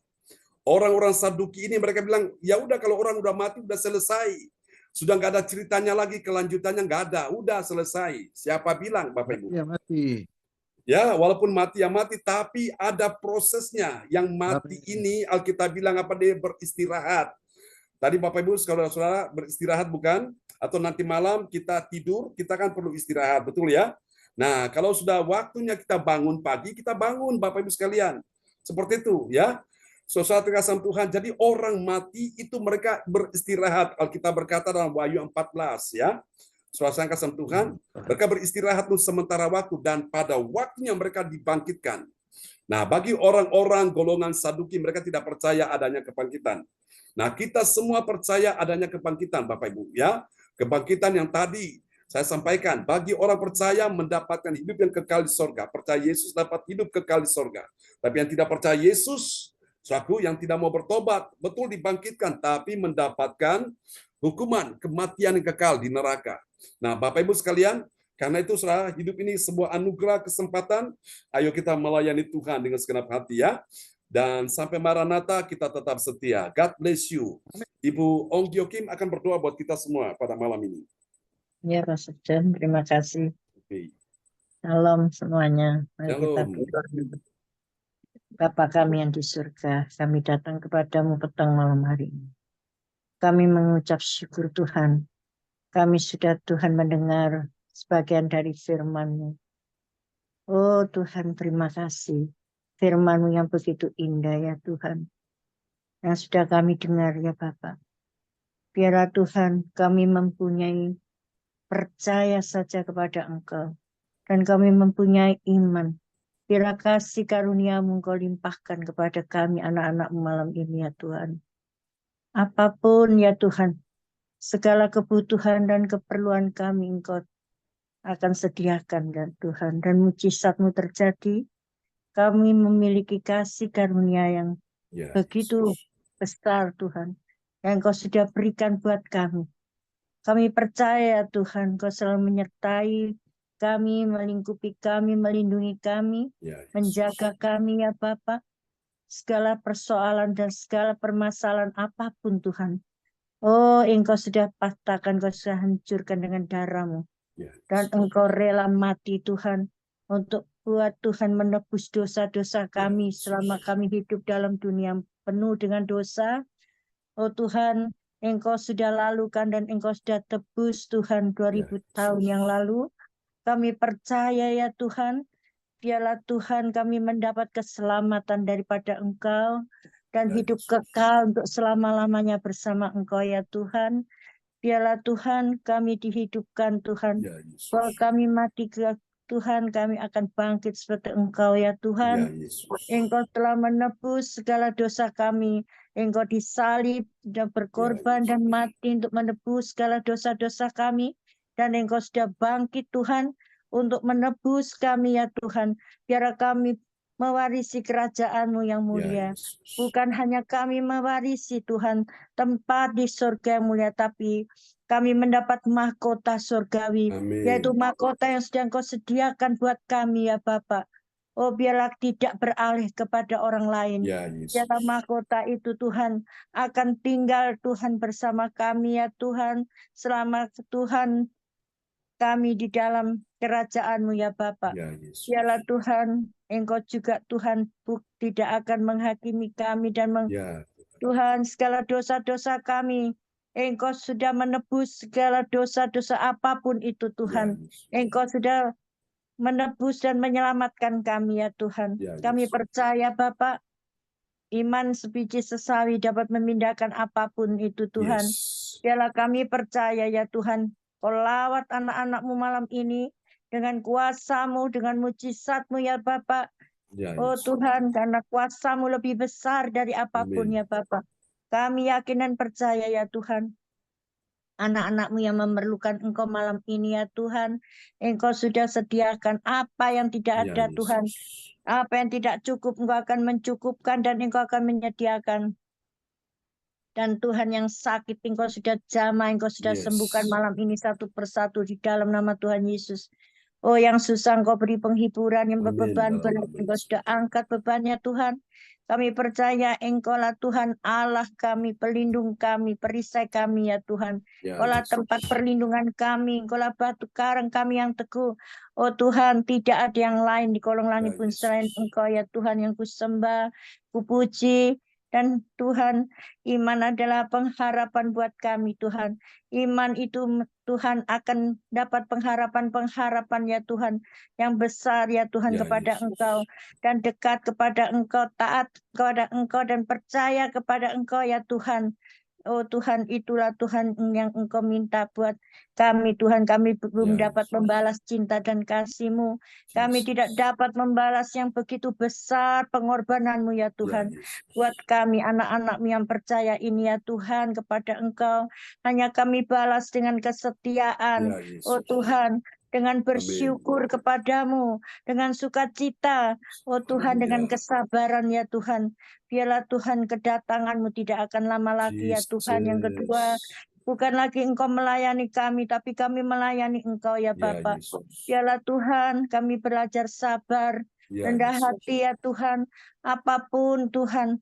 [SPEAKER 1] Orang-orang Saduki ini mereka bilang, ya udah kalau orang udah mati udah selesai. Sudah nggak ada ceritanya lagi, kelanjutannya nggak ada, udah selesai. Siapa bilang, Bapak Ibu?
[SPEAKER 2] Ya mati.
[SPEAKER 1] Ya, walaupun mati ya mati, tapi ada prosesnya. Yang mati ini Alkitab bilang apa, dia beristirahat. Tadi Bapak Ibu, saudara-saudara beristirahat bukan? Atau nanti malam kita tidur, kita kan perlu istirahat, betul ya? Nah, kalau sudah waktunya kita bangun pagi, kita bangun Bapak Ibu sekalian. Seperti itu ya. Saudara terkasih Tuhan, jadi orang mati itu mereka beristirahat. Alkitab berkata dalam Wahyu 14 ya. Saudara kasih Tuhan, mereka beristirahat untuk sementara waktu dan pada waktunya mereka dibangkitkan. Nah, bagi orang-orang golongan Saduki, mereka tidak percaya adanya kebangkitan. Nah, kita semua percaya adanya kebangkitan, Bapak Ibu, ya. Kebangkitan yang tadi saya sampaikan, bagi orang percaya mendapatkan hidup yang kekal di sorga. Percaya Yesus dapat hidup kekal di sorga. Tapi yang tidak percaya Yesus, suatu yang tidak mau bertobat, betul dibangkitkan, tapi mendapatkan hukuman, kematian yang kekal di neraka. Nah, Bapak Ibu sekalian, karena itu saudara, hidup ini sebuah anugerah kesempatan. Ayo kita melayani Tuhan dengan segenap hati ya. Dan sampai Maranatha kita tetap setia. God bless you. Ibu Ong Gyokim akan berdoa buat kita semua pada malam ini.
[SPEAKER 3] Ya, Pastor John, terima kasih.
[SPEAKER 1] Okay.
[SPEAKER 3] Salam semuanya. Mari kita
[SPEAKER 1] Shalom.
[SPEAKER 3] berdoa. Bapa kami yang di surga, kami datang kepadamu petang malam hari ini. Kami mengucap syukur Tuhan. Kami sudah Tuhan mendengar sebagian dari firman-Mu. Oh Tuhan, terima kasih. Firman-Mu yang begitu indah ya Tuhan. Yang sudah kami dengar ya Bapak. Biarlah Tuhan kami mempunyai percaya saja kepada Engkau. Dan kami mempunyai iman. Biarlah kasih karunia-Mu Engkau limpahkan kepada kami anak-anak-Mu malam ini ya Tuhan. Apapun ya Tuhan, segala kebutuhan dan keperluan kami Engkau akan sediakan dan Tuhan. Dan mujizat-Mu terjadi, kami memiliki kasih karunia yang begitu besar Tuhan. Yang Engkau sudah berikan buat kami. Kami percaya Tuhan, Engkau selalu menyertai kami, melingkupi kami, melindungi kami, menjaga kami ya Bapa. Segala persoalan dan segala permasalahan apapun Tuhan. Oh, Engkau sudah patahkan, Engkau sudah hancurkan dengan darah-Mu. Dan Engkau rela mati Tuhan untuk buat Tuhan menebus dosa-dosa kami selama kami hidup dalam dunia penuh dengan dosa. Oh Tuhan, Engkau sudah lalukan dan Engkau sudah tebus Tuhan 2000 tahun yang lalu. Kami percaya ya Tuhan, biarlah Tuhan kami mendapat keselamatan daripada Engkau dan hidup kekal untuk selama-lamanya bersama Engkau ya Tuhan. Biarlah Tuhan kami dihidupkan Tuhan. Bahwa kami mati ke Tuhan, kami akan bangkit seperti Engkau ya Tuhan. Engkau telah menebus segala dosa kami. Engkau disalib dan berkorban dan mati untuk menebus segala dosa-dosa kami. Dan Engkau sudah bangkit Tuhan untuk menebus kami ya Tuhan. Biarlah kami mewarisi kerajaan-Mu yang mulia. Bukan hanya kami mewarisi Tuhan tempat di surga yang mulia, tapi kami mendapat mahkota surgawi. Yaitu mahkota yang sedang Kau sediakan buat kami ya Bapak. Oh, biarlah tidak beralih kepada orang lain.
[SPEAKER 1] Ya Yesus.
[SPEAKER 3] Biarlah mahkota itu Tuhan akan tinggal Tuhan bersama kami ya Tuhan. Selama Tuhan kami di dalam kerajaan-Mu ya Bapa.
[SPEAKER 1] Ya Yesus.
[SPEAKER 3] Biarlah Tuhan, Engkau juga Tuhan tidak akan menghakimi kami dan
[SPEAKER 1] Ya
[SPEAKER 3] Tuhan, segala dosa-dosa kami, Engkau sudah menebus segala dosa-dosa apapun itu Tuhan.
[SPEAKER 1] Yesus.
[SPEAKER 3] Engkau sudah menebus dan menyelamatkan kami ya Tuhan.
[SPEAKER 1] Ya,
[SPEAKER 3] Kami
[SPEAKER 1] Yesus.
[SPEAKER 3] percaya Bapak, iman sebiji sesawi dapat memindahkan apapun itu Tuhan.
[SPEAKER 1] Yes.
[SPEAKER 3] Biarlah kami percaya ya Tuhan, Kau lawat anak-anak-Mu malam ini dengan kuasa-Mu, dengan mujizat-Mu ya Bapak.
[SPEAKER 1] Ya,
[SPEAKER 3] Oh
[SPEAKER 1] Yesus.
[SPEAKER 3] Tuhan, karena kuasa-Mu lebih besar dari apapun
[SPEAKER 1] Amin.
[SPEAKER 3] ya Bapak. Kami yakin dan percaya ya Tuhan. Anak-anak-Mu yang memerlukan Engkau malam ini ya Tuhan. Engkau sudah sediakan apa yang tidak
[SPEAKER 1] Ya,
[SPEAKER 3] ada
[SPEAKER 1] Yesus.
[SPEAKER 3] Tuhan. Apa yang tidak cukup Engkau akan mencukupkan dan Engkau akan menyediakan. Dan Tuhan yang sakit Engkau sudah jamah, Engkau sudah
[SPEAKER 1] Yes.
[SPEAKER 3] sembuhkan malam ini satu persatu di dalam nama Tuhan Yesus. Oh yang susah Engkau beri penghiburan, yang
[SPEAKER 1] Amin,
[SPEAKER 3] berbeban
[SPEAKER 1] dalam
[SPEAKER 3] berat
[SPEAKER 1] nama
[SPEAKER 3] Engkau
[SPEAKER 1] Yesus.
[SPEAKER 3] sudah angkat bebannya Tuhan. Kami percaya Engkaulah Tuhan Allah kami, pelindung kami, perisai kami ya Tuhan.
[SPEAKER 1] Ya,
[SPEAKER 3] Engkaulah
[SPEAKER 1] Yesus.
[SPEAKER 3] tempat perlindungan kami, Engkaulah batu karang kami yang teguh. Oh Tuhan, tidak ada yang lain di kolong langit
[SPEAKER 1] Ya,
[SPEAKER 3] pun
[SPEAKER 1] Yesus.
[SPEAKER 3] selain Engkau ya Tuhan yang kusembah, kupuji. Dan Tuhan, iman adalah pengharapan buat kami Tuhan. Iman itu Tuhan akan dapat pengharapan-pengharapan ya Tuhan yang besar ya Tuhan
[SPEAKER 1] Ya,
[SPEAKER 3] kepada
[SPEAKER 1] Yesus.
[SPEAKER 3] Engkau. Dan dekat kepada Engkau, taat kepada Engkau dan percaya kepada Engkau ya Tuhan. Oh Tuhan, itulah Tuhan yang Engkau minta buat kami Tuhan. Kami belum
[SPEAKER 1] Ya,
[SPEAKER 3] dapat
[SPEAKER 1] Yesus.
[SPEAKER 3] membalas cinta dan kasih-Mu. Kami
[SPEAKER 1] Jesus.
[SPEAKER 3] tidak dapat membalas yang begitu besar pengorbanan-Mu ya
[SPEAKER 1] Ya,
[SPEAKER 3] Tuhan.
[SPEAKER 1] Yesus.
[SPEAKER 3] Buat kami anak-anak-Mu yang percaya ini ya Tuhan kepada Engkau. Hanya kami balas dengan kesetiaan.
[SPEAKER 1] Ya, Yesus.
[SPEAKER 3] Oh Tuhan, dengan
[SPEAKER 1] Amin.
[SPEAKER 3] bersyukur kepadamu, dengan sukacita. Oh Tuhan, dengan
[SPEAKER 1] Haleluya.
[SPEAKER 3] kesabaran ya Tuhan. Biarlah Tuhan kedatangan-Mu tidak akan lama lagi ya Tuhan. Yang kedua,
[SPEAKER 1] Jesus.
[SPEAKER 3] bukan lagi Engkau melayani kami, tapi kami melayani Engkau ya
[SPEAKER 1] Ya,
[SPEAKER 3] Bapa.
[SPEAKER 1] Yesus.
[SPEAKER 3] Biarlah Tuhan kami belajar sabar,
[SPEAKER 1] Ya,
[SPEAKER 3] rendah
[SPEAKER 1] Yesus.
[SPEAKER 3] hati ya Tuhan. Apapun Tuhan,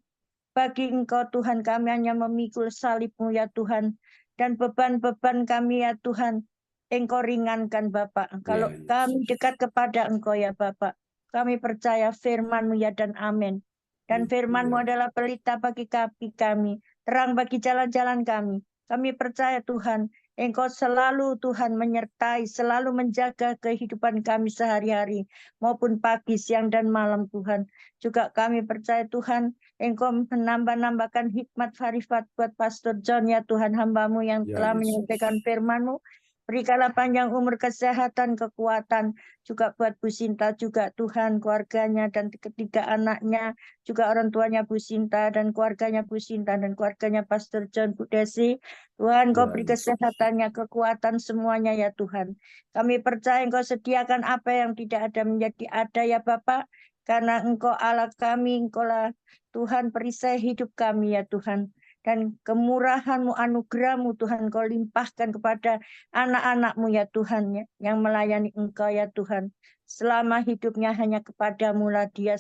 [SPEAKER 3] bagi Engkau Tuhan kami hanya memikul salib-Mu ya Tuhan. Dan beban-beban kami ya Tuhan, Engkau ringankan Bapak. Kalau
[SPEAKER 1] Ya,
[SPEAKER 3] kami
[SPEAKER 1] Yesus.
[SPEAKER 3] dekat kepada Engkau ya Bapak, kami percaya firman-Mu ya dan amin. Dan firman-Mu
[SPEAKER 1] Haleluya.
[SPEAKER 3] adalah pelita bagi kaki kami, terang bagi jalan-jalan kami. Kami percaya Tuhan, Engkau selalu Tuhan menyertai, selalu menjaga kehidupan kami sehari-hari, maupun pagi, siang, dan malam Tuhan. Juga kami percaya Tuhan, Engkau menambah-nambahkan hikmat harifat buat Pastor John ya Tuhan, hamba-Mu yang
[SPEAKER 1] Ya,
[SPEAKER 3] telah
[SPEAKER 1] Yesus.
[SPEAKER 3] menyampaikan firman-Mu. Berikanlah panjang umur, kesehatan, kekuatan juga buat Bu Sinta juga Tuhan, keluarganya dan ketiga anaknya, juga orang tuanya Bu Sinta dan keluarganya Bu Sinta dan keluarganya Pastor John, Bu Desi. Tuhan, Kau
[SPEAKER 1] Ya,
[SPEAKER 3] beri
[SPEAKER 1] Yesus.
[SPEAKER 3] kesehatannya, kekuatan semuanya ya Tuhan. Kami percaya Engkau sediakan apa yang tidak ada menjadi ada ya Bapak. Karena Engkau Allah kami, Engkaulah Tuhan perisai hidup kami ya Tuhan. Dan kemurahan-Mu, anugerah-Mu Tuhan Kau limpahkan kepada anak-anak-Mu ya Tuhan ya, yang melayani Engkau ya Tuhan. Selama hidupnya hanya kepadamu lah dia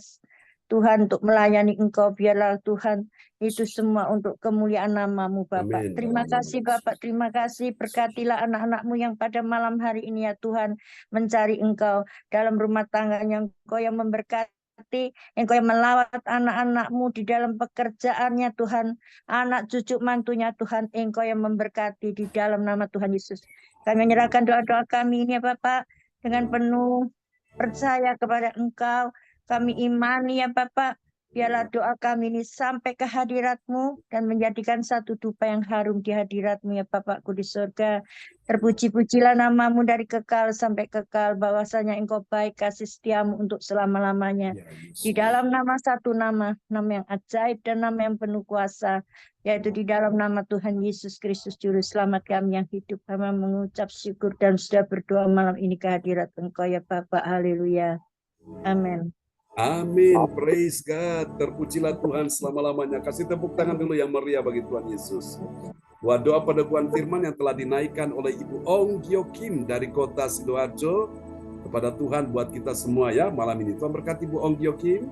[SPEAKER 3] Tuhan untuk melayani Engkau. Biarlah Tuhan itu semua untuk kemuliaan nama-Mu Bapak.
[SPEAKER 1] Amin.
[SPEAKER 3] Terima
[SPEAKER 1] Dalam nama
[SPEAKER 3] kasih
[SPEAKER 1] Yesus.
[SPEAKER 3] Bapak, terima kasih. Berkatilah anak-anak-Mu yang pada malam hari ini ya Tuhan mencari Engkau dalam rumah tangganya. Engkau yang memberkati, Engkau yang melawat anak-anak-Mu di dalam pekerjaannya Tuhan. Anak cucu mantunya Tuhan, Engkau yang memberkati di dalam nama Tuhan Yesus. Kami menyerahkan doa-doa kami ini ya Bapak dengan penuh percaya kepada Engkau. Kami imani ya Bapak. Biarlah doa kami ini sampai ke hadirat-Mu dan menjadikan satu dupa yang harum di hadirat-Mu ya Bapakku di surga. Terpuji-pujilah nama-Mu dari kekal sampai kekal, bahwasanya Engkau baik, kasih setia-Mu untuk selama-lamanya.
[SPEAKER 1] Ya, Yesus.
[SPEAKER 3] Di dalam nama satu nama yang ajaib dan nama yang penuh kuasa, yaitu di dalam nama Tuhan Yesus Kristus Juru Selamat kami yang hidup. Kami mengucap syukur dan sudah berdoa malam ini ke hadirat Engkau ya Bapak. Haleluya. Amin.
[SPEAKER 1] Amin. Praise God. Terpujilah Tuhan selama-lamanya. Kasih tepuk tangan dulu yang meriah bagi Tuhan Yesus. Buat doa penekuan firman yang telah dinaikkan oleh Ibu Ong Gyo Kim dari kota Sidoarjo kepada Tuhan buat kita semua ya malam ini. Tuhan berkati Bu Onggi Kim.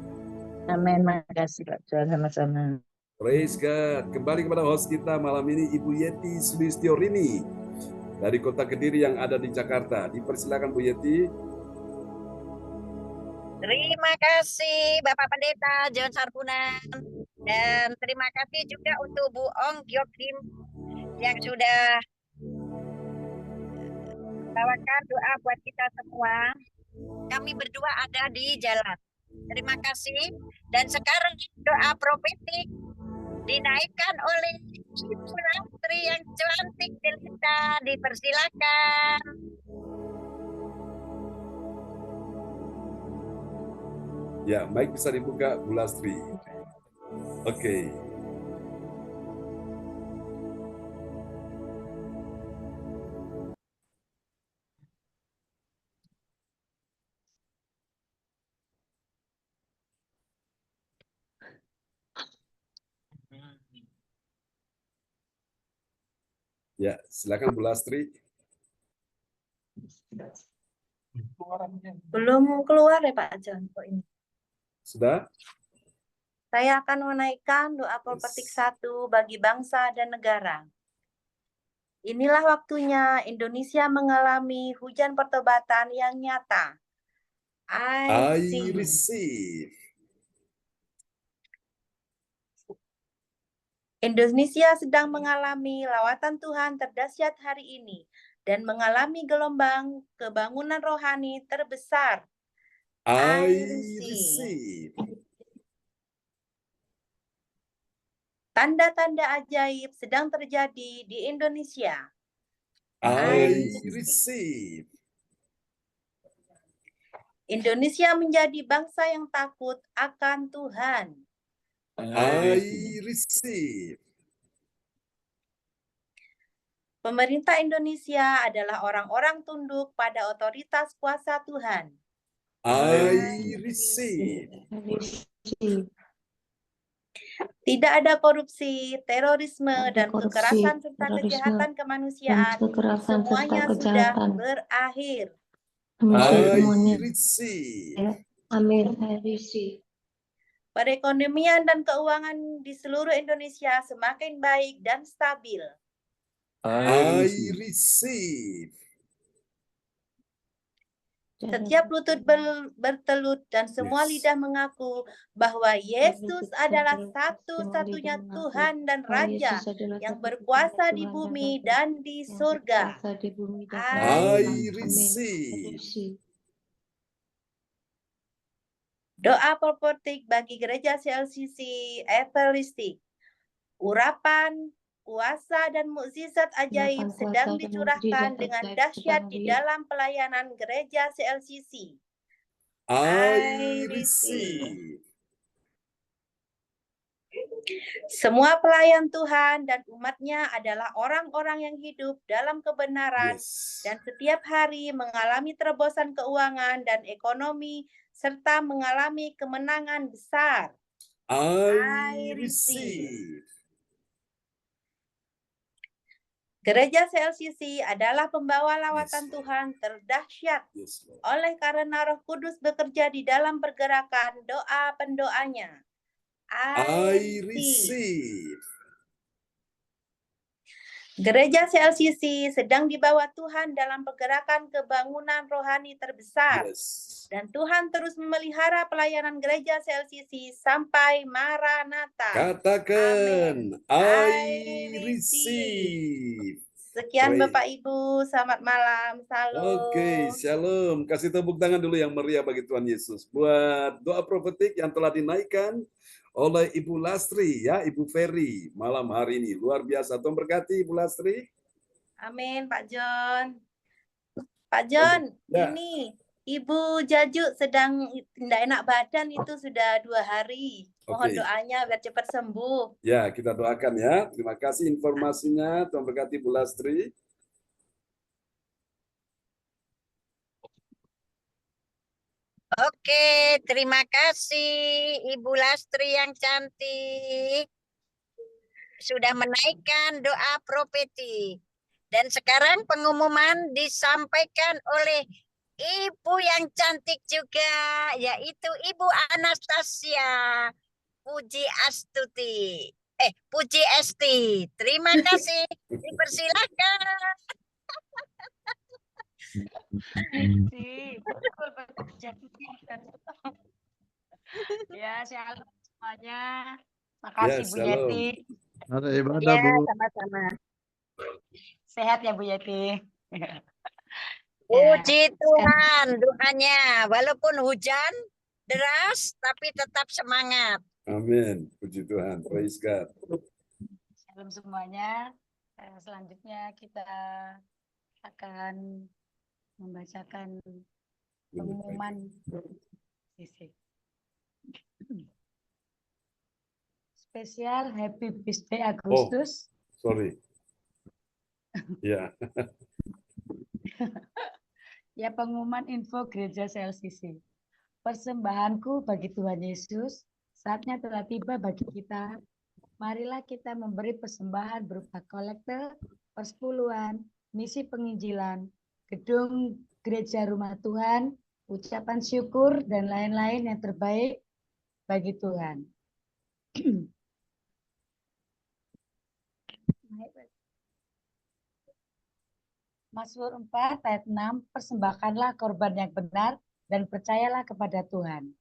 [SPEAKER 3] Amin. Makasih Pak John, sama-sama.
[SPEAKER 1] Praise God. Kembali kepada host kita malam ini, Ibu Yeti Sulistiorini dari Kota Kediri yang ada di Jakarta. Dipersilakan Bu Yeti.
[SPEAKER 4] Terima kasih Bapak Pendeta John Sarpunan, dan terima kasih juga untuk Bu Ong Gyok Kim yang sudah bawakan doa buat kita semua. Kami berdua ada di jalan. Terima kasih. Dan sekarang doa profetik dinaikkan oleh Ibu Lastri yang cantik jelita. Dipersilakan.
[SPEAKER 1] Ya, mic bisa dibuka Bu Lastri. Oke. Ya, silakan Bu Lastri.
[SPEAKER 5] Belum keluar ya Pak John kok ini.
[SPEAKER 1] Sudah?
[SPEAKER 5] Saya akan menaikkan doa profetik 1 bagi bangsa dan negara. Inilah waktunya Indonesia mengalami hujan pertobatan yang nyata. I
[SPEAKER 1] I
[SPEAKER 5] receive.
[SPEAKER 1] receive.
[SPEAKER 5] Indonesia sedang mengalami lawatan Tuhan terdahsyat hari ini dan mengalami gelombang kebangunan rohani terbesar.
[SPEAKER 1] I
[SPEAKER 5] receive.
[SPEAKER 1] receive.
[SPEAKER 5] Tanda-tanda ajaib sedang terjadi di Indonesia.
[SPEAKER 1] I receive.
[SPEAKER 5] Indonesia menjadi bangsa yang takut akan Tuhan.
[SPEAKER 1] I receive.
[SPEAKER 5] Pemerintah Indonesia adalah orang-orang tunduk pada otoritas kuasa Tuhan.
[SPEAKER 1] I receive.
[SPEAKER 5] Tidak ada korupsi, terorisme, dan kekerasan serta kejahatan kemanusiaan. Semuanya sudah berakhir.
[SPEAKER 1] I receive.
[SPEAKER 6] Amin. I receive.
[SPEAKER 5] Perekonomian dan keuangan di seluruh Indonesia semakin baik dan stabil.
[SPEAKER 1] I receive.
[SPEAKER 5] Setiap lutut bertelut dan semua lidah mengaku bahwa Yesus adalah satu-satunya Tuhan dan Raja yang berkuasa di bumi dan di surga.
[SPEAKER 1] I receive.
[SPEAKER 5] Doa profetik bagi gereja CLCC Evangelistik. Urapan, kuasa dan mukjizat ajaib sedang dicurahkan dengan dahsyat di dalam pelayanan gereja CLCC.
[SPEAKER 1] I receive.
[SPEAKER 5] Semua pelayan Tuhan dan umatnya adalah orang-orang yang hidup dalam kebenaran dan setiap hari mengalami terobosan keuangan dan ekonomi serta mengalami kemenangan besar.
[SPEAKER 1] I receive.
[SPEAKER 5] Gereja CLCC adalah pembawa lawatan Tuhan terdahsyat oleh karena Roh Kudus bekerja di dalam pergerakan doa pendoanya.
[SPEAKER 1] I receive.
[SPEAKER 5] Gereja CLCC sedang dibawa Tuhan dalam pergerakan kebangunan rohani terbesar. Dan Tuhan terus memelihara pelayanan gereja CLCC sampai Maranatha.
[SPEAKER 1] Katakan,
[SPEAKER 5] Amin.
[SPEAKER 1] I receive.
[SPEAKER 5] Sekian Bapak Ibu, selamat malam. Shalom.
[SPEAKER 1] Oke, shalom. Kasih tepuk tangan dulu yang meriah bagi Tuhan Yesus. Buat doa profetik yang telah dinaikkan oleh Ibu Lastri, ya, Ibu Ferry, malam hari ini. Luar biasa. Tuhan berkati Ibu Lastri.
[SPEAKER 5] Amin, Pak John. Pak John, ini Ibu Jaju sedang tidak enak badan, itu sudah 2 hari. Mohon doanya biar cepat sembuh.
[SPEAKER 1] Ya, kita doakan ya. Terima kasih informasinya. Tuhan berkati Bu Lastri.
[SPEAKER 4] Oke, terima kasih Ibu Lastri yang cantik. Sudah menaikkan doa profetik. Dan sekarang pengumuman disampaikan oleh ibu yang cantik juga, yaitu Ibu Anastasia Puji Astuti. Puji Esti. Terima kasih. Dipersilahkan.
[SPEAKER 7] Betul, ya, shalom semuanya. Makasih Bu
[SPEAKER 1] shalom.
[SPEAKER 7] Yeti.
[SPEAKER 2] Ada ibadah,
[SPEAKER 4] Ya,
[SPEAKER 2] Bu.
[SPEAKER 4] sama-sama.
[SPEAKER 7] Sehat ya Bu Yeti.
[SPEAKER 4] Puji Tuhan doanya. Walaupun hujan deras, tapi tetap semangat.
[SPEAKER 1] Amin. Puji Tuhan. Praise God.
[SPEAKER 7] Shalom semuanya. Selanjutnya kita akan membacakan pengumuman sisi. Spesial Happy Birthday Agustus.
[SPEAKER 1] Sorry. Ya.
[SPEAKER 7] Ya, pengumuman info Gereja CLCC. Persembahanku bagi Tuhan Yesus, saatnya telah tiba bagi kita. Marilah kita memberi persembahan berupa kolektor, persepuluhan, misi penginjilan, gedung gereja rumah Tuhan, ucapan syukur, dan lain-lain yang terbaik bagi Tuhan. Mazmur 4 ayat 6, persembahkanlah korban yang benar dan percayalah kepada Tuhan.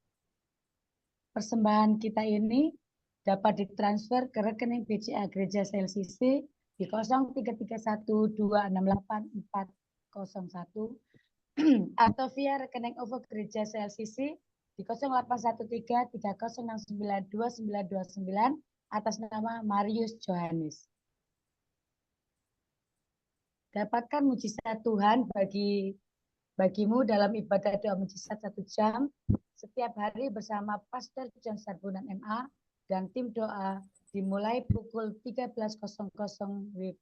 [SPEAKER 7] Persembahan kita ini dapat ditransfer ke rekening BCA Gereja CLCC di 0313268401 atau via rekening OVO Gereja CLCC di 081306929929 atas nama Marius Johannes. Dapatkan mujizat Tuhan bagimu dalam ibadah doa mujizat 1 jam setiap hari bersama Pastor John Sarbunan MA dan tim doa dimulai pukul 13.00 WIB.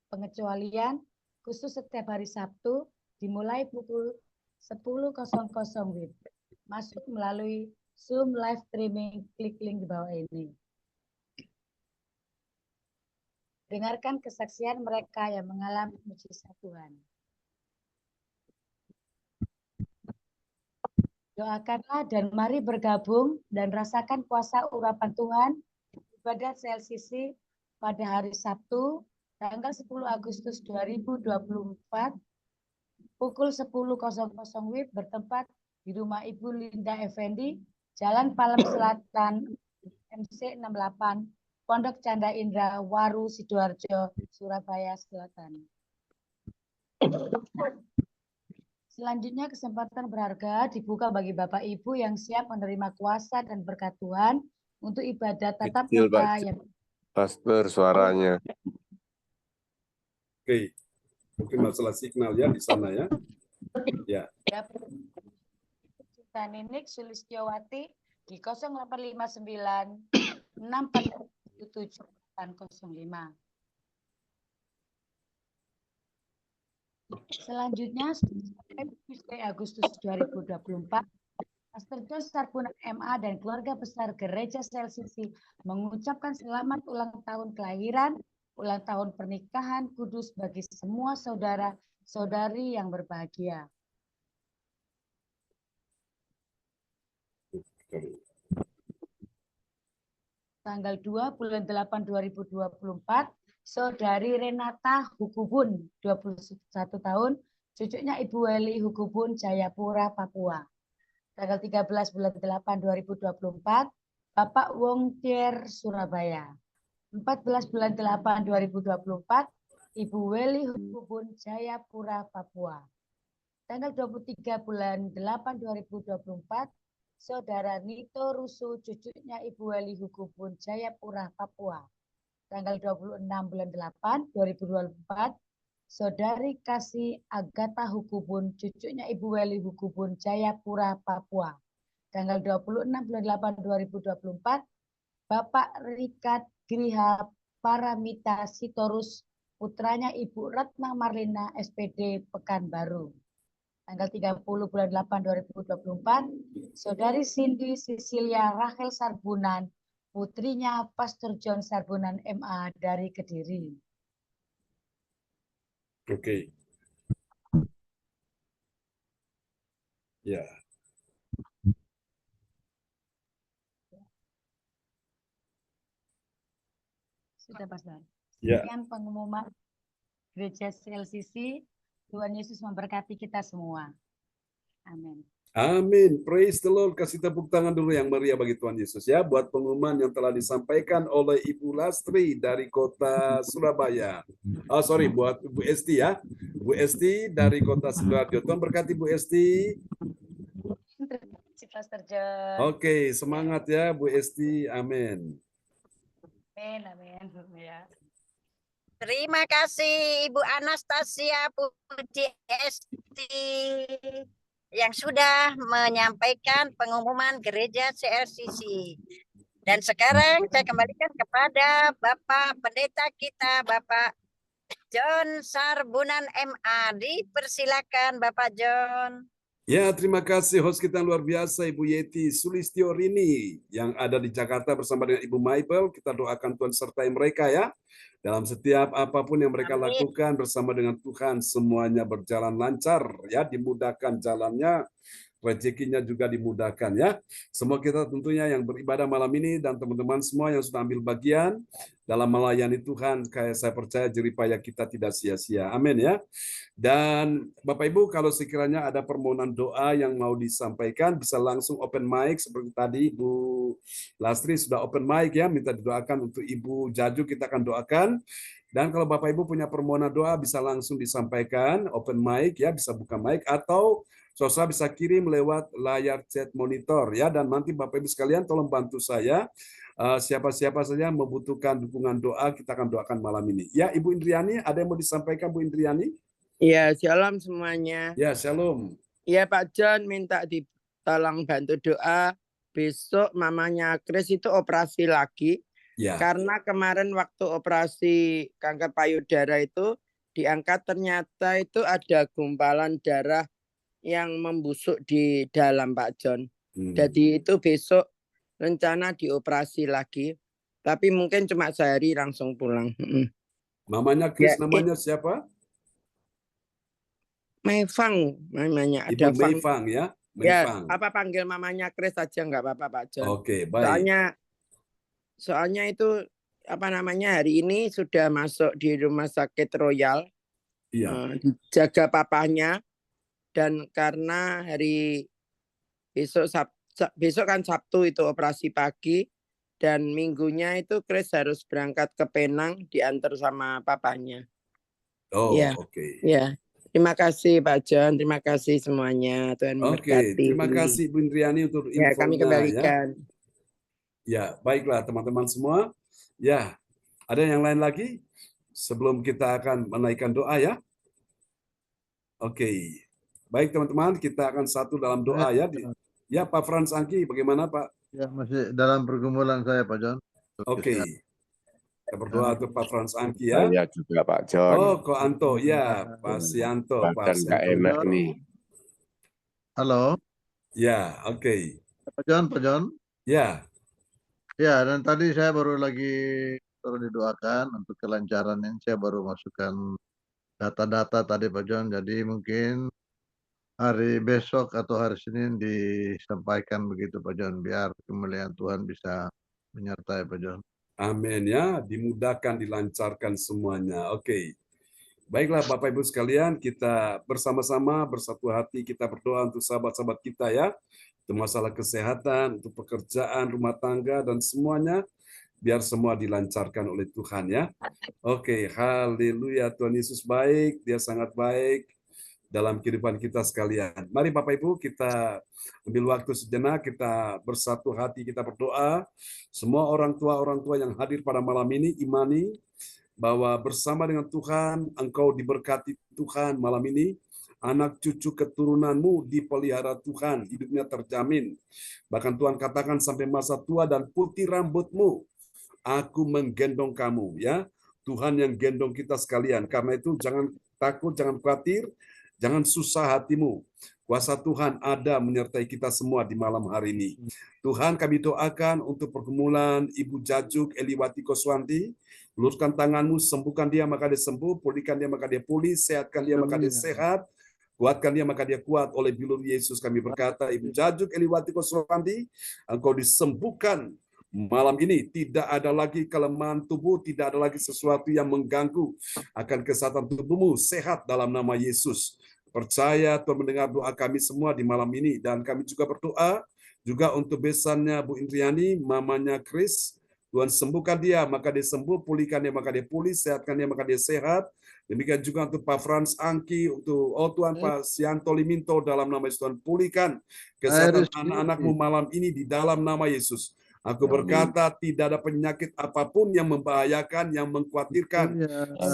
[SPEAKER 7] Pengecualian khusus setiap hari Sabtu dimulai pukul 10.00 WIB. Masuk melalui Zoom live streaming, klik link di bawah ini. Dengarkan kesaksian mereka yang mengalami mujizat Tuhan. Doakanlah dan mari bergabung dan rasakan kuasa urapan Tuhan ibadah CLCC pada hari Sabtu tanggal 10 Agustus 2024 pukul 10.00 WIB bertempat di rumah Ibu Linda Effendi, Jalan Palem Selatan, MC 68, Pondok Canda Indra, Waru, Sidoarjo, Surabaya Selatan. Selanjutnya kesempatan berharga dibuka bagi Bapak Ibu yang siap menerima kuasa dan berkat Tuhan untuk ibadah tatap
[SPEAKER 8] Kecil,
[SPEAKER 7] muka
[SPEAKER 8] Pak.
[SPEAKER 7] yang
[SPEAKER 8] Pastor suaranya.
[SPEAKER 1] Oke. Mungkin masalah signal ya di sana ya. Ya.
[SPEAKER 7] Ninik Sulistiawati di 0859 647 805. Selanjutnya, Agustus 2024, Pastor John Sarbunan MA dan keluarga besar Gereja CLCC mengucapkan selamat ulang tahun kelahiran, ulang tahun pernikahan kudus bagi semua saudara-saudari yang berbahagia. Tanggal 2 bulan 8 2024, Saudari Renata Hukubun, 21 tahun, cucunya Ibu Weli Hukubun, Jayapura, Papua. Tanggal 13 bulan 8 2024, Bapak Wong Tier, Surabaya. 14 bulan 8 2024, Ibu Weli Hukubun, Jayapura, Papua. Tanggal 23 bulan 8 2024, Saudara Nito Rusu, cucunya Ibu Weli Hukubun, Jayapura, Papua. Tanggal 26 bulan 8 2024, Saudari Kasih Agatha Hukubun, cucunya Ibu Weli Hukubun, Jayapura, Papua. Tanggal 26 bulan 8 2024, Bapak Rikat Griha Paramita Sitorus, putranya Ibu Ratna Marlina, SPD, Pekanbaru. Tanggal 30 bulan 8 2024, Saudari Cindy Cecilia Rachel Sarbunan, putrinya Pastor John Sarbunan MA dari Kediri.
[SPEAKER 1] Oke. Ya.
[SPEAKER 7] Sudah, Pastor.
[SPEAKER 1] Ya.
[SPEAKER 7] Sekian pengumuman Gereja CLCC. Tuhan Yesus memberkati kita semua. Amin.
[SPEAKER 1] Amin. Praise the Lord. Kasih tepuk tangan dulu yang meriah bagi Tuhan Yesus ya. Buat pengumuman yang telah disampaikan oleh Ibu Lastri dari kota Surabaya. Oh sorry, buat Bu Esti ya. Bu Esti dari kota Sidoarjo. Tuhan berkati Bu Esti.
[SPEAKER 7] Terima kasih, Pastor John.
[SPEAKER 1] Oke, semangat ya Bu Esti. Amin.
[SPEAKER 7] Amin, amin. Ya.
[SPEAKER 4] Terima kasih Ibu Anastasia Puji Esti yang sudah menyampaikan pengumuman gereja CLCC. Dan sekarang saya kembalikan kepada Bapak Pendeta kita, Bapak John Sarbunan MA. Dipersilakan Bapak John.
[SPEAKER 1] Ya, terima kasih host kita yang luar biasa Ibu Yeti Sulistiorini yang ada di Jakarta bersama dengan Ibu Maibel. Kita doakan Tuhan sertai mereka ya. Dalam setiap apapun yang mereka
[SPEAKER 4] Amin.
[SPEAKER 1] lakukan bersama dengan Tuhan, semuanya berjalan lancar ya, dimudahkan jalannya, rezekinya juga dimudahkan ya. Semua kita tentunya yang beribadah malam ini dan teman-teman semua yang sudah ambil bagian dalam melayani Tuhan, kayak saya percaya jeripaya kita tidak sia-sia. Amin ya. Dan Bapak Ibu, kalau sekiranya ada permohonan doa yang mau disampaikan, bisa langsung open mic seperti tadi Bu Lastri sudah open mic ya, minta didoakan untuk Ibu Jaju, kita akan doakan. Dan kalau Bapak Ibu punya permohonan doa bisa langsung disampaikan open mic ya, bisa buka mic atau saudara bisa kirim lewat layar chat monitor ya. Dan nanti Bapak Ibu sekalian tolong bantu saya. Siapa-siapa saja yang membutuhkan dukungan doa, kita akan doakan malam ini. Ya, Ibu Indriani, ada yang mau disampaikan Bu Indriani?
[SPEAKER 9] Ya, shalom semuanya.
[SPEAKER 1] Ya, shalom.
[SPEAKER 9] Ya, Pak John minta ditolong bantu doa. Besok mamanya Chris itu operasi lagi.
[SPEAKER 1] Ya.
[SPEAKER 9] Karena kemarin waktu operasi kanker payudara itu diangkat ternyata itu ada gumpalan darah yang membusuk di dalam Pak John. Jadi itu besok rencana dioperasi lagi. Tapi mungkin cuma sehari langsung pulang.
[SPEAKER 1] Mamanya Chris
[SPEAKER 9] Ya,
[SPEAKER 1] namanya siapa?
[SPEAKER 9] Meifang namanya.
[SPEAKER 1] Ibu Meifang ya.
[SPEAKER 9] Meifang. Ya, apa panggil mamanya Chris aja nggak apa-apa Pak John.
[SPEAKER 1] Oke, baik.
[SPEAKER 9] Soalnya itu apa namanya hari ini sudah masuk di Rumah Sakit Royal.
[SPEAKER 1] Iya.
[SPEAKER 9] Jaga papanya dan karena hari besok kan Sabtu itu operasi pagi dan minggunya itu Chris harus berangkat ke Penang diantar sama papanya.
[SPEAKER 1] Oh,
[SPEAKER 9] ya.
[SPEAKER 1] Oke.
[SPEAKER 9] Ya. Terima kasih Pak John, terima kasih semuanya. Tuhan memberkati.
[SPEAKER 1] Terima kasih Bu Indriani untuk infonya.
[SPEAKER 9] Ya, kami kembalikan.
[SPEAKER 1] Ya, baiklah teman-teman semua. Ya, ada yang lain lagi sebelum kita akan menaikkan doa ya. Oke. Baik teman-teman, kita akan satu dalam doa ya. Ya, Pak Frans Angki, bagaimana Pak?
[SPEAKER 2] Ya, masih dalam pergumulan saya Pak John.
[SPEAKER 1] Oke. Kita berdoa untuk Pak Frans Angki ya.
[SPEAKER 8] Saya juga Pak John.
[SPEAKER 1] Oh, Ko Anto, ya, Pak Sianto, Pak
[SPEAKER 8] Badan nggak enak nih.
[SPEAKER 2] Halo.
[SPEAKER 1] Ya, oke.
[SPEAKER 2] Pak John.
[SPEAKER 1] Ya.
[SPEAKER 2] Ya, dan tadi saya baru didoakan untuk kelancaran ini. Saya baru masukkan data-data tadi Pak John. Jadi mungkin hari besok atau hari Senin disampaikan begitu Pak John. Biar kemuliaan Tuhan bisa menyertai Pak John.
[SPEAKER 1] Amin ya, dimudahkan, dilancarkan semuanya. Oke. Baiklah Bapak Ibu sekalian, kita bersama-sama bersatu hati kita berdoa untuk sahabat-sahabat kita ya. Untuk masalah kesehatan, untuk pekerjaan, rumah tangga dan semuanya biar semua dilancarkan oleh Tuhan ya. Oke, haleluya, Tuhan Yesus baik, Dia sangat baik dalam kehidupan kita sekalian. Mari Bapak Ibu kita ambil waktu sejenak, kita bersatu hati, kita berdoa. Semua orang tua yang hadir pada malam ini, imani bahwa bersama dengan Tuhan, engkau diberkati Tuhan malam ini. Anak cucu keturunanmu dipelihara Tuhan, hidupnya terjamin. Bahkan Tuhan katakan sampai masa tua dan putih rambutmu, aku menggendong kamu. Ya, Tuhan yang gendong kita sekalian. Karena itu jangan takut, jangan khawatir, jangan susah hatimu. Kuasa Tuhan ada menyertai kita semua di malam hari ini. Tuhan, kami doakan untuk pergumulan Ibu Jajuk Eliwati Koswanti. Luruskan tanganmu, sembuhkan dia maka dia sembuh, pulihkan dia maka dia pulih, sehatkan dia maka dia sehat. Kuatkan dia, maka dia kuat oleh bilur Yesus. Kami berkata, Ibu Jajuk Eliwati Koswandi, Engkau disembuhkan malam ini. Tidak ada lagi kelemahan tubuh, tidak ada lagi sesuatu yang mengganggu akan kesehatan tubuhmu. Sehat dalam nama Yesus. Percaya Tuhan mendengar doa kami semua di malam ini. Dan kami juga berdoa juga untuk besannya Bu Indriani, mamanya Chris. Tuhan sembuhkan dia, maka dia sembuh, pulihkan dia, maka dia pulih, sehatkan dia, maka dia sehat. Demikian juga untuk Pak Frans Angki, untuk Tuhan Pak Sianto Liminto, dalam nama Yesus Tuhan pulihkan kesehatan anak-anakmu malam ini di dalam nama Yesus. Aku berkata tidak ada penyakit apapun yang membahayakan, yang mengkhawatirkan.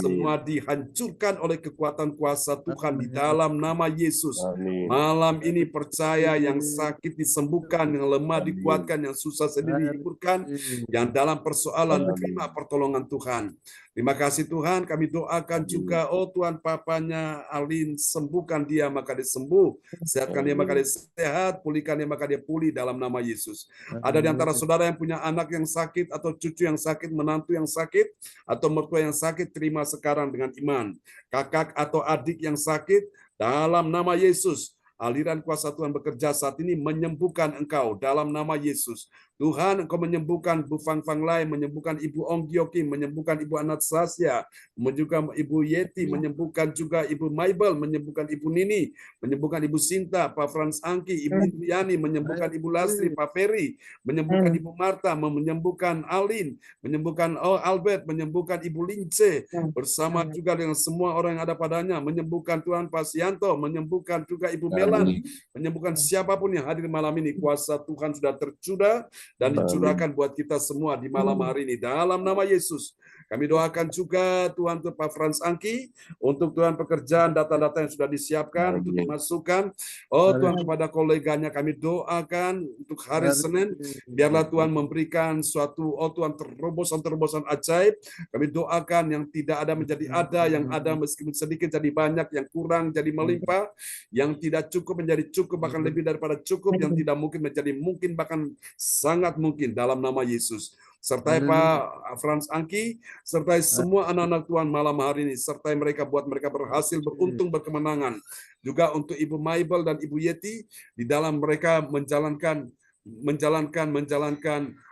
[SPEAKER 1] Semua dihancurkan oleh kekuatan kuasa Tuhan di dalam nama Yesus. Malam ini percaya yang sakit disembuhkan, yang lemah dikuatkan, yang susah sendiri dihiburkan, yang dalam persoalan terima pertolongan Tuhan. Terima kasih Tuhan, kami doakan juga, Tuhan papanya Alin, sembuhkan dia maka dia sembuh, sehatkan dia maka dia sehat, pulihkan dia maka dia pulih dalam nama Yesus. Ada di antara saudara yang punya anak yang sakit, atau cucu yang sakit, menantu yang sakit, atau mertua yang sakit, terima sekarang dengan iman. Kakak atau adik yang sakit, dalam nama Yesus, aliran kuasa Tuhan bekerja saat ini menyembuhkan engkau dalam nama Yesus. Tuhan, Engkau menyembuhkan Bu Fang Fang Lai, menyembuhkan Ibu Ong Giokim, menyembuhkan Ibu Anastasia, menyembuhkan Ibu Yeti, menyembuhkan juga Ibu Maibel, menyembuhkan Ibu Nini, menyembuhkan Ibu Sinta, Pak Frans Angki, Ibu Indriani, menyembuhkan Ibu Lastri, Pak Ferry, menyembuhkan Ibu Marta, menyembuhkan Alin, menyembuhkan Albert, menyembuhkan Ibu Lince, bersama juga dengan semua orang yang ada padanya, menyembuhkan Tuhan Pak Sianto, menyembuhkan juga Ibu Melan, menyembuhkan siapapun yang hadir malam ini. Kuasa Tuhan sudah tercurah dan dicurahkan buat kita semua di malam hari ini. Dalam nama Yesus, kami doakan juga Tuhan untuk Pak Frans Angki, untuk Tuhan pekerjaan, data-data yang sudah disiapkan, untuk dimasukkan. Tuhan kepada koleganya kami doakan untuk hari Senin, biarlah Tuhan memberikan suatu, Tuhan terobosan-terobosan ajaib. Kami doakan yang tidak ada menjadi ada, yang ada meskipun sedikit jadi banyak, yang kurang jadi melimpah, yang tidak cukup menjadi cukup, bahkan lebih daripada cukup, yang tidak mungkin menjadi mungkin, bahkan sangat mungkin dalam nama Yesus. Sertai Pak Frans Angki, sertai semua anak-anak Tuhan malam hari ini, sertai mereka, buat mereka berhasil, beruntung, berkemenangan. Juga untuk Ibu Maibel dan Ibu Yeti, di dalam mereka menjalankan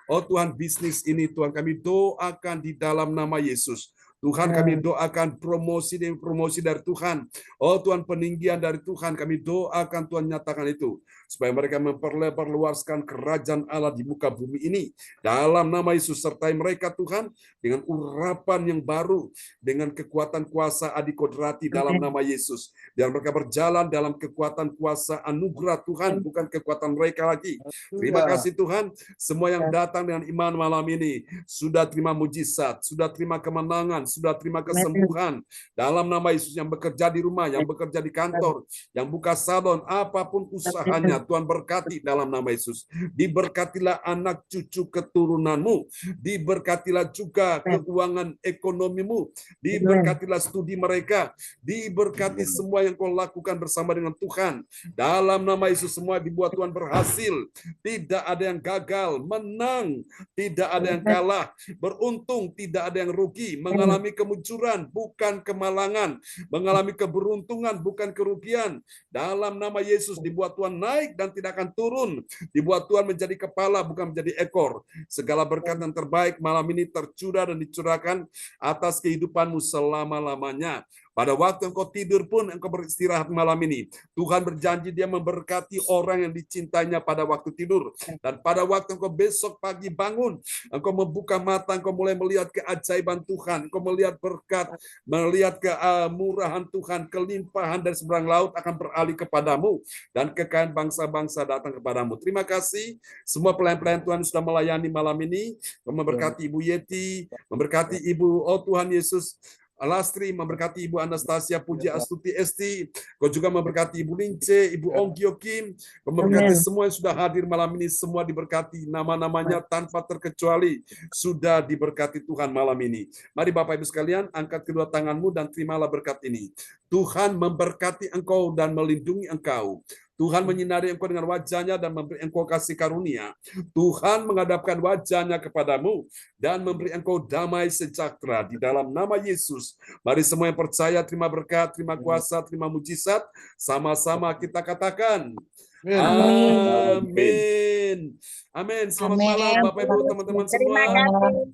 [SPEAKER 1] Tuhan bisnis ini, Tuhan kami doakan di dalam nama Yesus. Tuhan, kami doakan promosi demi promosi dari Tuhan. Tuhan, peninggian dari Tuhan, kami doakan Tuhan nyatakan itu, supaya mereka memperluaskan kerajaan Allah di muka bumi ini. Dalam nama Yesus, sertai mereka Tuhan, dengan urapan yang baru, dengan kekuatan kuasa adikodrati dalam nama Yesus. Dan mereka berjalan dalam kekuatan kuasa anugerah Tuhan, bukan kekuatan mereka lagi. Terima kasih Tuhan, semua yang datang dengan iman malam ini, sudah terima mujizat, sudah terima kemenangan, sudah terima kesembuhan dalam nama Yesus. Yang bekerja di rumah, yang bekerja di kantor, yang buka salon, apapun usahanya, Tuhan berkati dalam nama Yesus. Diberkatilah anak cucu keturunanmu, diberkatilah juga keuangan ekonomimu, diberkatilah studi mereka, diberkati semua yang kau lakukan bersama dengan Tuhan. Dalam nama Yesus semua dibuat Tuhan berhasil, tidak ada yang gagal, menang, tidak ada yang kalah, beruntung, tidak ada yang rugi, mengalami kemunculan, bukan kemalangan, mengalami keberuntungan, bukan kerugian. Dalam nama Yesus dibuat Tuhan naik dan tidak akan turun, dibuat Tuhan menjadi kepala, bukan menjadi ekor. Segala berkat yang terbaik malam ini tercurah dan dicurahkan atas kehidupanmu selama-lamanya. Pada waktu engkau tidur pun engkau beristirahat malam ini. Tuhan berjanji dia memberkati orang yang dicintainya pada waktu tidur. Dan pada waktu engkau besok pagi bangun, engkau membuka mata, engkau mulai melihat keajaiban Tuhan, engkau melihat berkat, melihat kemurahan Tuhan, kelimpahan dari seberang laut akan beralih kepadamu, dan kekayaan bangsa-bangsa datang kepadamu. Terima kasih semua pelayan-pelayan Tuhan sudah melayani malam ini. Memberkati Ibu Yeti, memberkati Ibu, Tuhan Yesus, Lastri, memberkati Ibu Anastasia Puji Astuti Esti, kau juga memberkati Ibu Lince, Ibu Ong Giokim, kau memberkati semua yang sudah hadir malam ini, semua diberkati, nama-namanya tanpa terkecuali sudah diberkati Tuhan malam ini. Mari Bapak Ibu sekalian, angkat kedua tanganmu dan terimalah berkat ini. Tuhan memberkati engkau dan melindungi engkau. Tuhan menyinari engkau dengan wajahnya dan memberi engkau kasih karunia. Tuhan menghadapkan wajahnya kepadamu dan memberi engkau damai sejahtera di dalam nama Yesus. Mari semua yang percaya terima berkat, terima kuasa, terima mujizat. Sama-sama kita katakan. Amin. Amin. Selamat malam Bapak Ibu, teman-teman semua.
[SPEAKER 4] Terima kasih.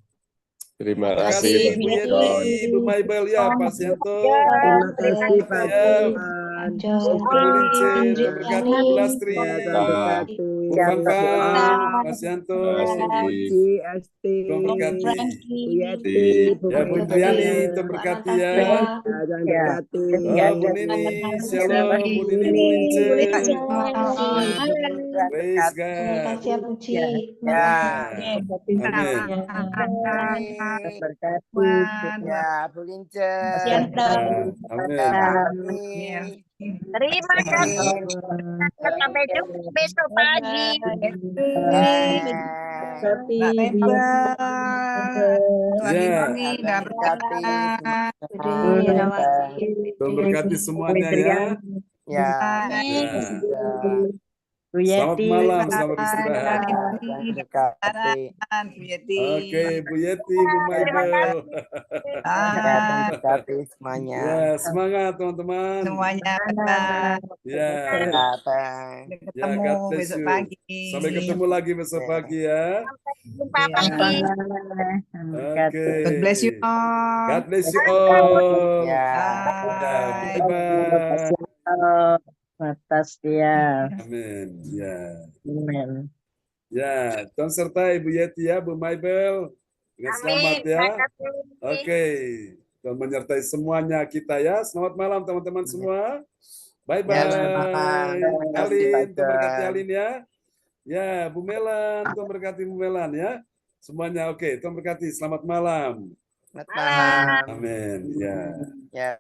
[SPEAKER 8] Terima
[SPEAKER 1] Terima
[SPEAKER 8] kasih
[SPEAKER 1] kasih
[SPEAKER 8] Pak
[SPEAKER 1] Bu
[SPEAKER 8] John.
[SPEAKER 1] Yeti, Bu Maibel ya, Pak Sianto.
[SPEAKER 9] Terima kasih Pak
[SPEAKER 1] Ya,
[SPEAKER 9] John.
[SPEAKER 1] Bu Lince, terberkati Bu Lastri,
[SPEAKER 9] Ya, terberkati.
[SPEAKER 1] Bu Fangfang,
[SPEAKER 9] Doa.
[SPEAKER 1] Pak Sianto,
[SPEAKER 9] Puji, Asti,
[SPEAKER 1] terberkati.
[SPEAKER 9] Bu Yeti, Bu
[SPEAKER 1] Ya, Bu Indriani, terberkati ya.
[SPEAKER 9] terberkati.
[SPEAKER 1] Bu Nini, Shalom, Bu Nini, Bu Lince. Praise God.
[SPEAKER 6] Terima kasih ya Puji.
[SPEAKER 9] Ya.
[SPEAKER 1] Amin.
[SPEAKER 9] Ya, Bu Lince.
[SPEAKER 1] Amin.
[SPEAKER 4] Terima kasih. Sampai jumpa besok pagi.
[SPEAKER 1] Tuhan berkati semuanya ya.
[SPEAKER 9] Ya.
[SPEAKER 3] Bu
[SPEAKER 1] Selamat
[SPEAKER 3] Yeti.
[SPEAKER 1] malam, selamat istirahat. Oke, Bu Yeti, Bu Maibel.
[SPEAKER 9] Terberkati semuanya.
[SPEAKER 1] Ya, semangat teman-teman. Ya, ya, God bless you. Sampai ketemu lagi besok pagi ya.
[SPEAKER 4] Jumpa pagi.
[SPEAKER 1] Oke.
[SPEAKER 10] God bless you all.
[SPEAKER 1] God bless you all.
[SPEAKER 9] Ya.
[SPEAKER 1] Bye-bye.
[SPEAKER 3] Atas dia.
[SPEAKER 1] Amin. Ya.
[SPEAKER 3] Amen.
[SPEAKER 1] Ya, Tuhan sertai Bu Yeti ya, Bu Maibel. Dengan selamat
[SPEAKER 4] Amin.
[SPEAKER 1] ya.
[SPEAKER 4] Terima kasih.
[SPEAKER 1] Oke. Tuhan menyertai semuanya kita ya. Selamat malam teman-teman semua. Bye-bye. Alin, Tuhan berkati Alin ya. Ya, Bu Melan, Tuhan berkati Bu Melan ya. Semuanya oke. Tuhan berkati. Selamat malam.
[SPEAKER 9] Selamat malam.
[SPEAKER 1] Amin. Ya.
[SPEAKER 9] Ya.